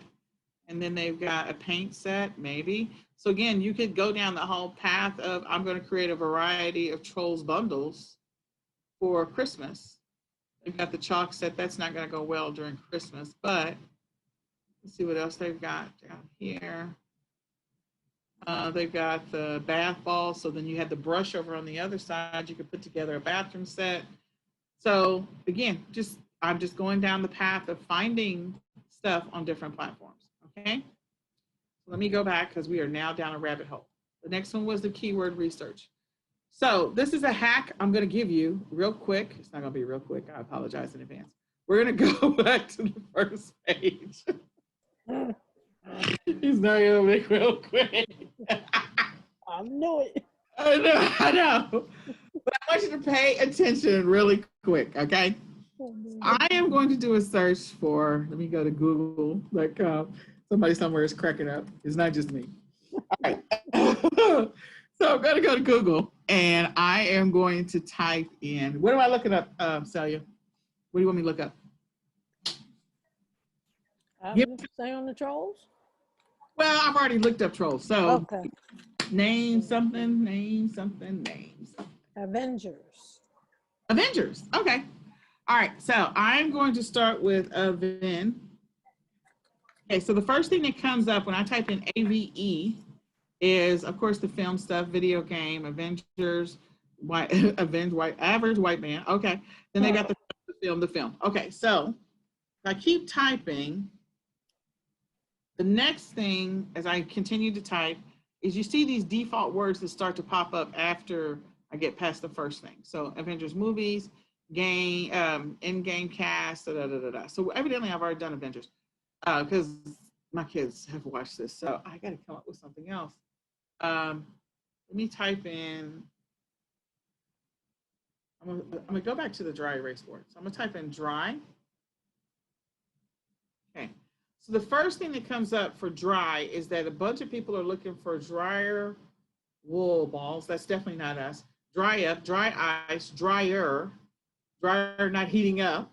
Speaker 1: And then they've got a paint set, maybe. So again, you could go down the whole path of, I'm going to create a variety of Trolls bundles for Christmas. They've got the chalk set. That's not going to go well during Christmas, but let's see what else they've got down here. They've got the bath ball. So then you had the brush over on the other side. You could put together a bathroom set. So again, I'm just going down the path of finding stuff on different platforms. Okay. So let me go back because we are now down a rabbit hole. The next one was the keyword research. So this is a hack I'm going to give you real quick. It's not going to be real quick. I apologize in advance. We're going to go back to the first page. He's not going to make real quick.
Speaker 2: I know it.
Speaker 1: I know. But I want you to pay attention really quick, okay? I am going to do a search for, let me go to Google. Somebody somewhere is cracking up. It's not just me. All right. So I'm going to go to Google and I am going to type in, what am I looking up, Celia? What do you want me to look up?
Speaker 2: Say on the Trolls?
Speaker 1: Well, I've already looked up Trolls. So
Speaker 2: okay.
Speaker 1: Name something. Avengers. Okay. All right. So I'm going to start with Aven. Okay. So the first thing that comes up when I type in AVE is, of course, the film stuff, video game, Avengers, average white man. Okay. Then they got the film. Okay. So if I keep typing, the next thing as I continue to type is you see these default words that start to pop up after I get past the first thing. So Avengers movies, game, in-game cast, So evidently I've already done Avengers because my kids have watched this. So I got to come up with something else. Let me type in, I'm gonna go back to the dry erase board. So I'm gonna type in dry. Okay. So the first thing that comes up for dry is that a bunch of people are looking for dryer wool balls. That's definitely not us. Dry up, dry ice, dryer not heating up,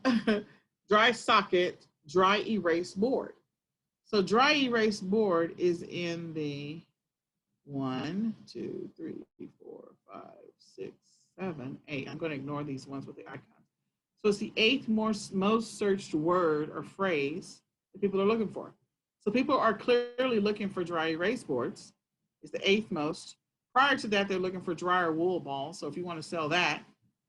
Speaker 1: dry socket, dry erase board. So dry erase board is in the 1, 2, 3, 4, 5, 6, 7, 8. I'm going to ignore these ones with the icons. So it's the 8th most searched word or phrase that people are looking for. So people are clearly looking for dry erase boards. It's the 8th most. Prior to that, they're looking for dryer wool balls. So if you want to sell that,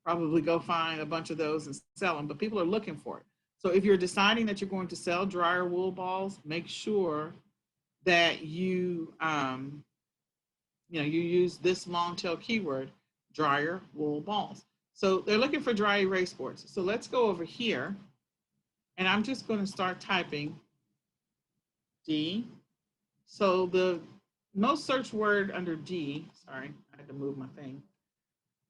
Speaker 1: probably go find a bunch of those and sell them. But people are looking for it. So if you're deciding that you're going to sell dryer wool balls, make sure that you you use this long tail keyword, dryer wool balls. So they're looking for dry erase boards. So let's go over here, and I'm just going to start typing D. So the most searched word under D, sorry, I had to move my thing.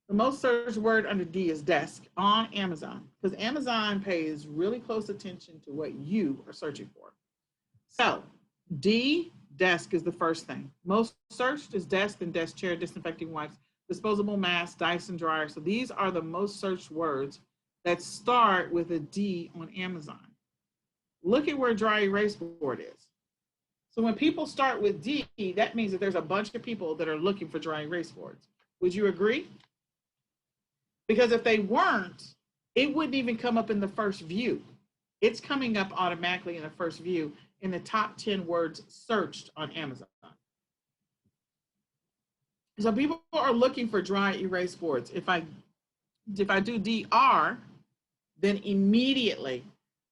Speaker 1: The most searched word under D is desk on Amazon, because Amazon pays really close attention to what you are searching for. So D, desk is the first thing. Most searched is desk and desk chair, disinfecting wipes, disposable masks, Dyson dryer. So these are the most searched words that start with a D on Amazon. Look at where dry erase board is. So when people start with D, that means that there's a bunch of people that are looking for dry erase boards. Would you agree? Because if they weren't, it wouldn't even come up in the first view. It's coming up automatically in the first view in the top 10 words searched on Amazon. So people are looking for dry erase boards. If I do DR, then immediately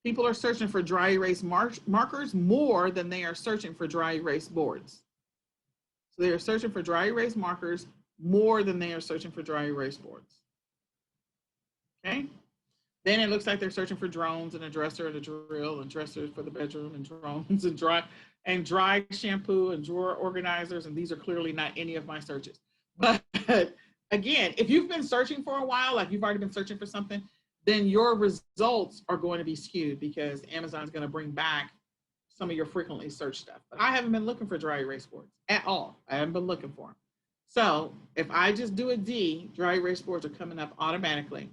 Speaker 1: people are searching for dry erase markers more than they are searching for dry erase boards. So they are searching for dry erase markers more than they are searching for dry erase boards. Okay. Then it looks like they're searching for drones and a dresser and a drill and dressers for the bedroom and drones and dry shampoo and drawer organizers. And these are clearly not any of my searches. But again, if you've been searching for a while, like you've already been searching for something, then your results are going to be skewed because Amazon is going to bring back some of your frequently searched stuff. But I haven't been looking for dry erase boards at all. I haven't been looking for them. So if I just do a D, dry erase boards are coming up automatically.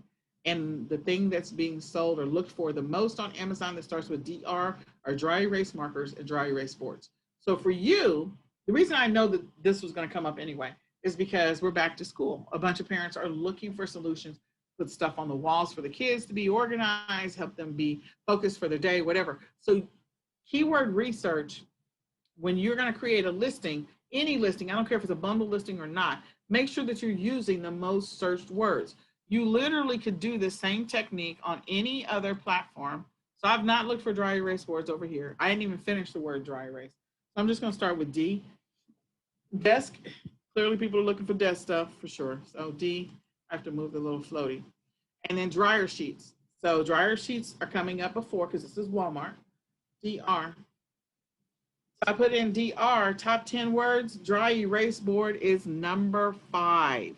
Speaker 1: And the thing that's being sold or looked for the most on Amazon that starts with DR are dry erase markers and dry erase boards. So for you, the reason I know that this was going to come up anyway is because we're back to school. A bunch of parents are looking for solutions, put stuff on the walls for the kids to be organized, help them be focused for their day, whatever. So keyword research, when you're going to create a listing, any listing, I don't care if it's a bundle listing or not, make sure that you're using the most searched words. You literally could do the same technique on any other platform. So I've not looked for dry erase boards over here. I didn't even finish the word dry erase. So I'm just going to start with D. Desk. Clearly people are looking for desk stuff for sure. So D, I have to move the little floaty. And then dryer sheets. So dryer sheets are coming up before because this is Walmart. DR. So I put in DR, top 10 words. Dry erase board is number 5.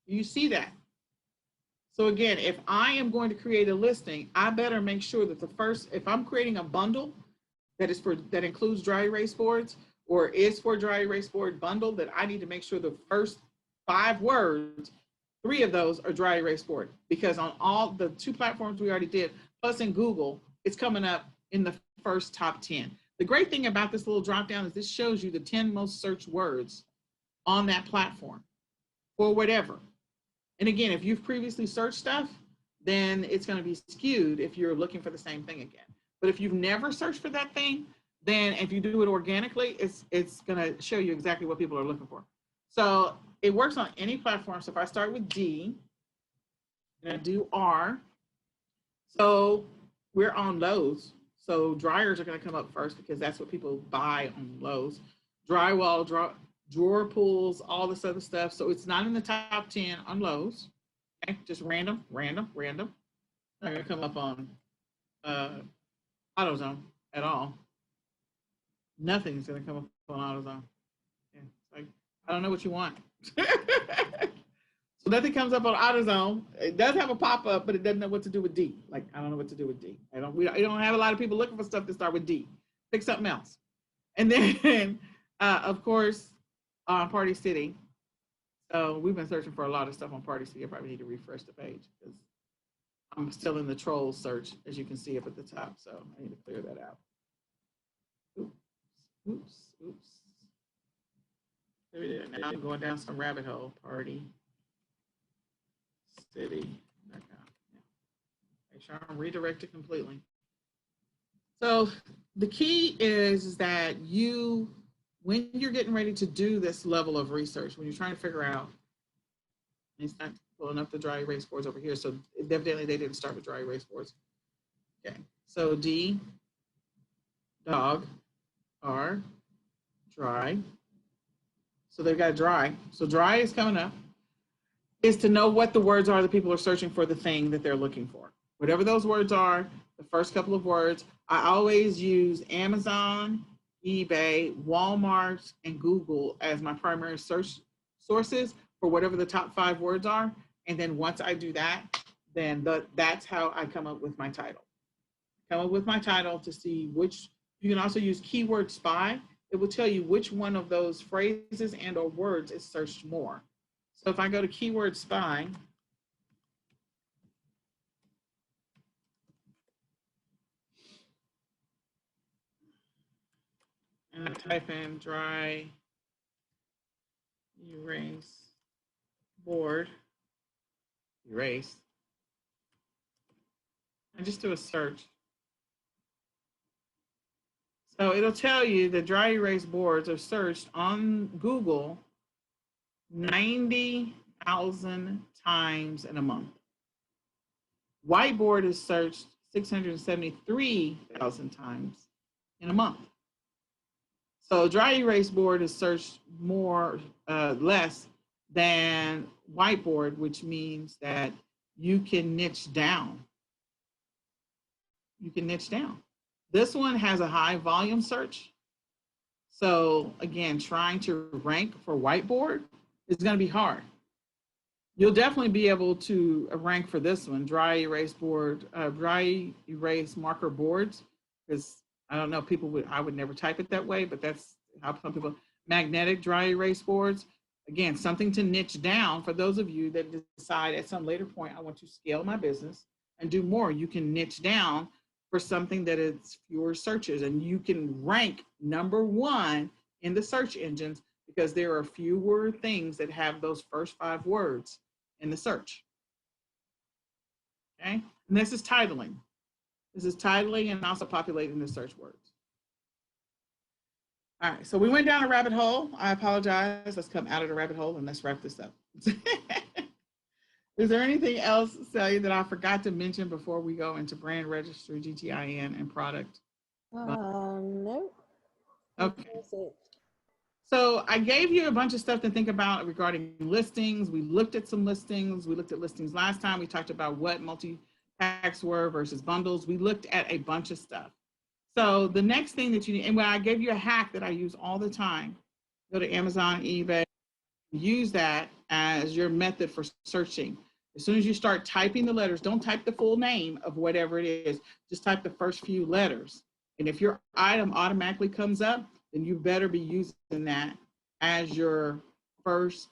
Speaker 1: You see that? So again, if I am going to create a listing, I better make sure that if I'm creating a bundle that includes dry erase boards or is for dry erase board bundle, that I need to make sure the first 5 words, 3 of those are dry erase board, because on all the 2 platforms we already did, plus in Google, it's coming up in the first top 10. The great thing about this little drop down is this shows you the 10 most searched words on that platform for whatever. And again, if you've previously searched stuff, then it's going to be skewed if you're looking for the same thing again. But if you've never searched for that thing, then if you do it organically, it's going to show you exactly what people are looking for. So it works on any platform. So if I start with D and I do R, so we're on Lowe's. So dryers are going to come up first because that's what people buy on Lowe's. Drywall, drawer pulls, all this other stuff. So it's not in the top 10 on Lowe's. Okay, just random. Not going to come up on AutoZone at all. Nothing's going to come up on AutoZone. Yeah, like, I don't know what you want. So nothing comes up on AutoZone. It does have a pop-up, but it doesn't know what to do with D. Like, I don't know what to do with D. We don't have a lot of people looking for stuff to start with D. Pick something else. And then, of course, on Party City. So we've been searching for a lot of stuff on Party City. I probably need to refresh the page because I'm still in the troll search, as you can see up at the top. So I need to clear that out. Ooh. Oops, oops. Maybe now I'm going down some rabbit hole. Party, city. Yeah. Make sure I'm redirected completely. So the key is that when you're getting ready to do this level of research, when you're trying to figure out, it's not pulling up the dry erase boards over here. So evidently they didn't start with dry erase boards. Okay. So D, dog, R, dry. So they've got dry. So dry is coming up. Is to know what the words are that people are searching for the thing that they're looking for. Whatever those words are, the first couple of words, I always use Amazon, eBay, Walmart, and Google as my primary search sources for whatever the top 5 words are. And then once I do that, then that's how I come up with my title. Come up with my title to see which, you can also use Keyword Spy. It will tell you which one of those phrases and or words is searched more. So if I go to Keyword Spy, and I type in dry erase board, erase, and just do a search. So it'll tell you that dry erase boards are searched on Google 90,000 times in a month. Whiteboard is searched 673,000 times in a month. So dry erase board is searched less than whiteboard, which means that you can niche down. You can niche down. This one has a high volume search. So again, trying to rank for whiteboard is going to be hard. You'll definitely be able to rank for this one, dry erase board, dry erase marker boards, because I don't know, I would never type it that way, but that's how some people, magnetic dry erase boards. Again, something to niche down for those of you that decide at some later point, I want to scale my business and do more. You can niche down for something that is fewer searches, and you can rank #1 in the search engines because there are fewer things that have those first 5 words in the search. Okay, and this is titling. This is titling and also populating the search words. All right, so we went down a rabbit hole. I apologize. Let's come out of the rabbit hole and let's wrap this up. Is there anything else, Celia, that I forgot to mention before we go into brand registry, GTIN, and product?
Speaker 2: No.
Speaker 1: Okay. So I gave you a bunch of stuff to think about regarding listings. We looked at some listings. We looked at listings last time. We talked about what multi-packs were versus bundles. We looked at a bunch of stuff. So the next thing that you need, and when I gave you a hack that I use all the time, go to Amazon, eBay, use that as your method for searching. As soon as you start typing the letters, don't type the full name of whatever it is, just type the first few letters. And if your item automatically comes up, then you better be using that as your first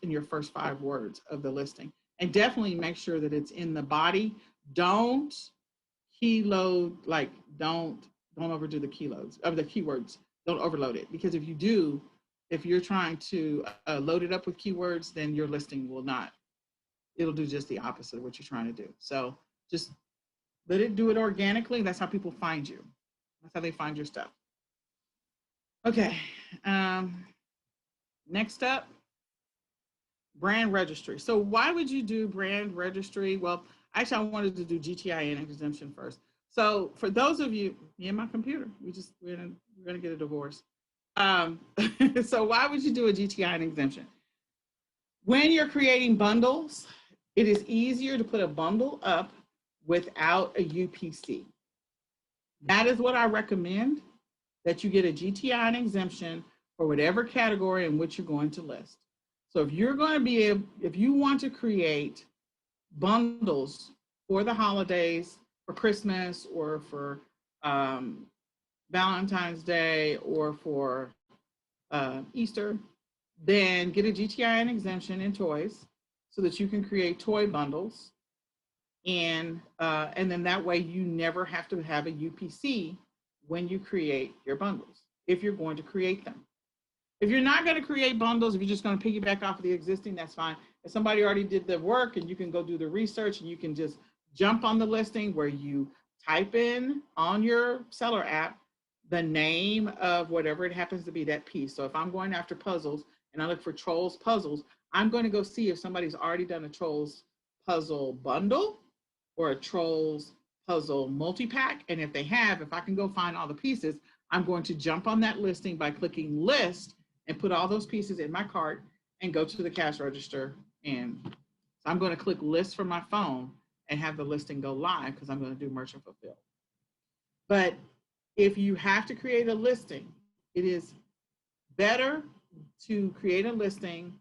Speaker 1: 5 words of the listing. And definitely make sure that it's in the body. Don't keyload, like don't overdo the keyloads of the keywords. Don't overload it, because if you do, if you're trying to load it up with keywords, then your listing will not. It'll do just the opposite of what you're trying to do. So just let it do it organically. That's how people find you. That's how they find your stuff. Okay. Next up, brand registry. So why would you do brand registry? Well, actually, I wanted to do GTIN exemption first. So for those of you, me and my computer, we're gonna get a divorce. So why would you do a GTIN exemption? When you're creating bundles, it is easier to put a bundle up without a UPC. That is what I recommend, that you get a GTIN exemption for whatever category in which you're going to list. So if you're going to if you want to create bundles for the holidays, for Christmas, or for Valentine's Day, or for Easter, then get a GTIN exemption in toys so that you can create toy bundles. And then that way you never have to have a UPC when you create your bundles. if you're going to create them. If you're not going to create bundles, if you're just going to piggyback off of the existing, that's fine. If somebody already did the work and you can go do the research and you can just jump on the listing where you type in on your seller app the name of whatever it happens to be, that piece. So if I'm going after puzzles and I look for Trolls puzzles, I'm going to go see if somebody's already done a Trolls puzzle bundle or a Trolls puzzle multi-pack. And if they have, if I can go find all the pieces, I'm going to jump on that listing by clicking list and put all those pieces in my cart and go to the cash register. And so I'm going to click list from my phone and have the listing go live because I'm going to do merchant fulfill. But if you have to create a listing, it is better to create a listing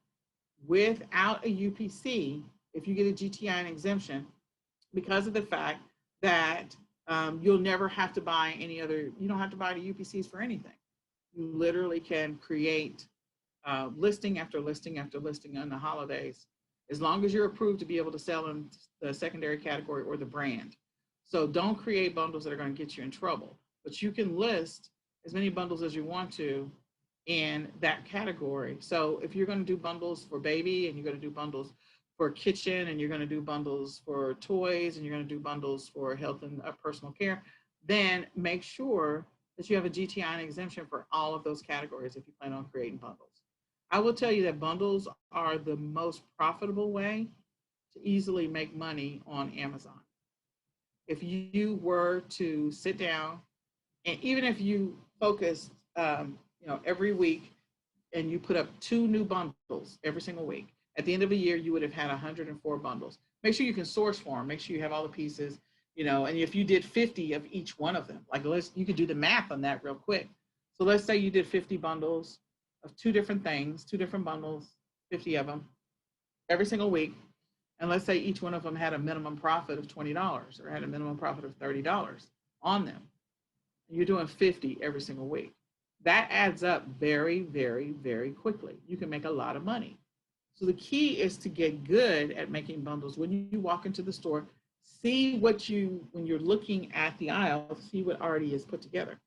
Speaker 1: without a UPC if you get a GTI exemption, because of the fact that you'll never have to buy any other, you don't have to buy the UPCs for anything. You literally can create listing after listing after listing on the holidays, as long as you're approved to be able to sell in the secondary category or the brand. So don't create bundles that are going to get you in trouble, but you can list as many bundles as you want to in that category. So if you're going to do bundles for baby and you're going to do bundles for kitchen and you're going to do bundles for toys and you're going to do bundles for health and personal care, then make sure that you have a GTI exemption for all of those categories if you plan on creating bundles. I will tell you that bundles are the most profitable way to easily make money on Amazon. If you were to sit down, and even if you focus, every week, and you put up 2 new bundles every single week, at the end of a year, you would have had 104 bundles. Make sure you can source for them. Make sure you have all the pieces, and if you did 50 of each one of them, you could do the math on that real quick. So let's say you did 50 bundles of 2 different things, 2 different bundles, 50 of them every single week. And let's say each one of them had a minimum profit of $20 or had a minimum profit of $30 on them. You're doing 50 every single week. That adds up very, very, very quickly. You can make a lot of money. So the key is to get good at making bundles. When you walk into the store, see when you're looking at the aisle, see what already is put together.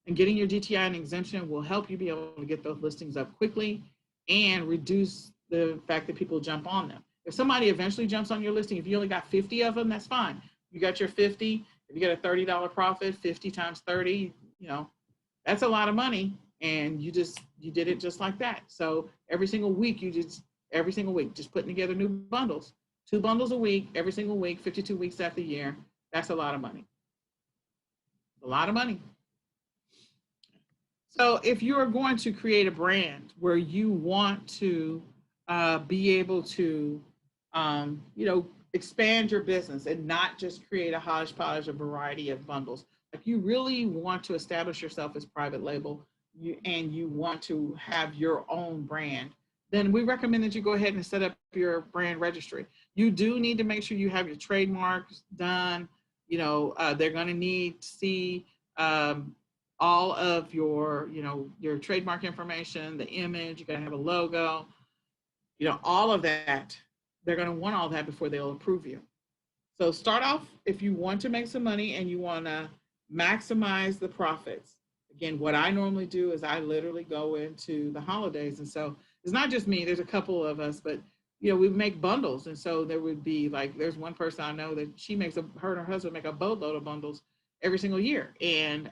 Speaker 1: And getting your GTI and exemption will help you be able to get those listings up quickly and reduce the fact that people jump on them. If somebody eventually jumps on your listing, if you only got 50 of them, that's fine. You got your 50. If you get a $30 profit, 50 times 30, that's a lot of money. And you did it just like that. So every single week, just putting together new bundles, 2 bundles a week, every single week, 52 weeks after the year. That's a lot of money. A lot of money. So if you're going to create a brand where you want to be able to, expand your business and not just create a hodgepodge, a variety of bundles, if you really want to establish yourself as private label and you want to have your own brand, then we recommend that you go ahead and set up your brand registry. You do need to make sure you have your trademarks done. They're going to need to see all of your trademark information, the image, you got to have a logo, all of that. They're going to want all that before they'll approve you. So start off, if you want to make some money and you want to maximize the profits. Again, what I normally do is I literally go into the holidays. And so it's not just me, there's a couple of us, but we make bundles. And so there would be there's one person I know that her and her husband make a boatload of bundles every single year. And,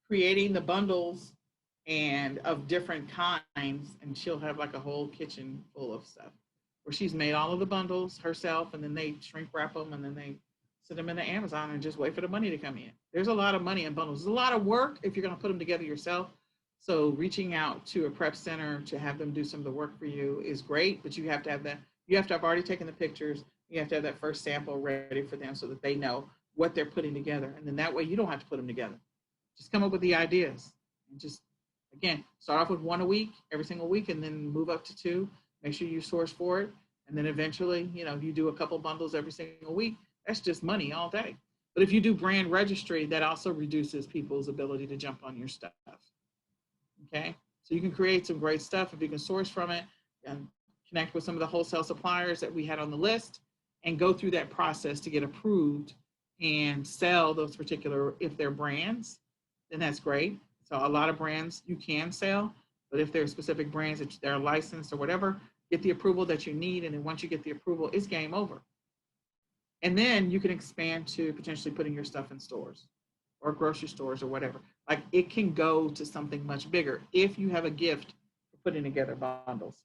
Speaker 1: creating the bundles and of different kinds, and she'll have a whole kitchen full of stuff where she's made all of the bundles herself, and then they shrink wrap them, and then they send them into Amazon and just wait for the money to come in. There's a lot of money in bundles. There's a lot of work if you're going to put them together yourself. So reaching out to a prep center to have them do some of the work for you is great, but you have to have that. You have to have already taken the pictures. You have to have that first sample ready for them so that they know what they're putting together. And then that way you don't have to put them together. Just come up with the ideas and just, again, start off with 1 a week, every single week, and then move up to 2. Make sure you source for it. And then eventually, you do a couple bundles every single week. That's just money all day. But if you do brand registry, that also reduces people's ability to jump on your stuff. Okay. So you can create some great stuff if you can source from it and connect with some of the wholesale suppliers that we had on the list and go through that process to get approved and sell those particular, if they're brands, then that's great. So a lot of brands you can sell, but if there are specific brands that they're licensed or whatever, get the approval that you need. And then once you get the approval, it's game over. And then you can expand to potentially putting your stuff in stores or grocery stores or whatever. Like it can go to something much bigger if you have a gift for putting together bundles.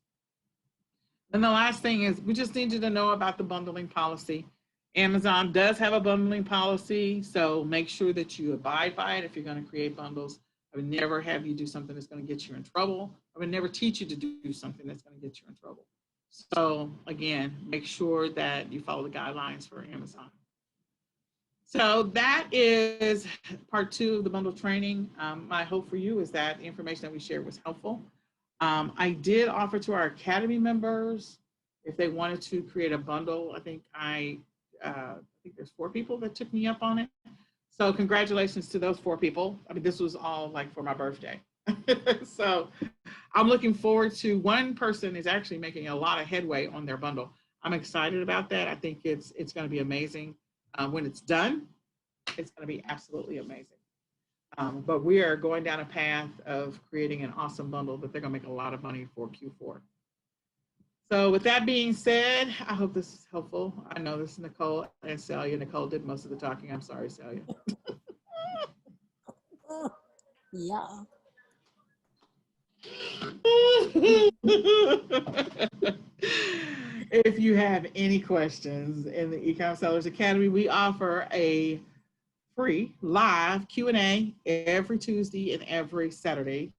Speaker 1: And the last thing is we just need you to know about the bundling policy. Amazon does have a bundling policy, so make sure that you abide by it if you're going to create bundles. I would never have you do something that's going to get you in trouble. I would never teach you to do something that's going to get you in trouble. So again, make sure that you follow the guidelines for Amazon. So that is part 2 of the bundle training. My hope for you is that the information that we shared was helpful. I did offer to our Academy members if they wanted to create a bundle. I think there's 4 people that took me up on it. So congratulations to those 4 people. I mean, this was all like for my birthday. So I'm looking forward to, one person is actually making a lot of headway on their bundle. I'm excited about that. I think it's going to be amazing. When it's done, it's going to be absolutely amazing. But we are going down a path of creating an awesome bundle that they're going to make a lot of money for Q4. So with that being said, I hope this is helpful. I know this is Nicole and Celia. Nicole did most of the talking. I'm sorry, Celia.
Speaker 2: Yeah.
Speaker 1: If you have any questions in the eCom Sellers Academy, we offer a free live Q&A every Tuesday and every Saturday.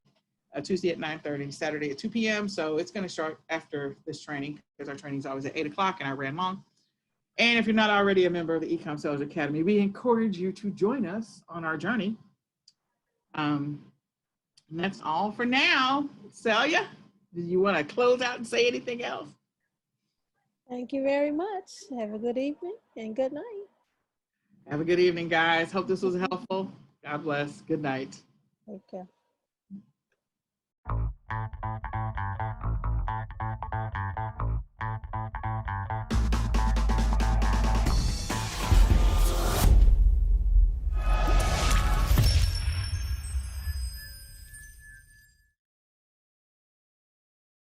Speaker 1: Tuesday at 9:30, Saturday at 2 p.m. So it's going to start after this training because our training is always at 8 o'clock and I ran long. And if you're not already a member of the eCom Sellers Academy, we encourage you to join us on our journey. And that's all for now. Celia, do you want to close out and say anything else?
Speaker 2: Thank you very much. Have a good evening and good night.
Speaker 1: Have a good evening, guys. Hope this was helpful. God bless. Good night.
Speaker 2: Take care.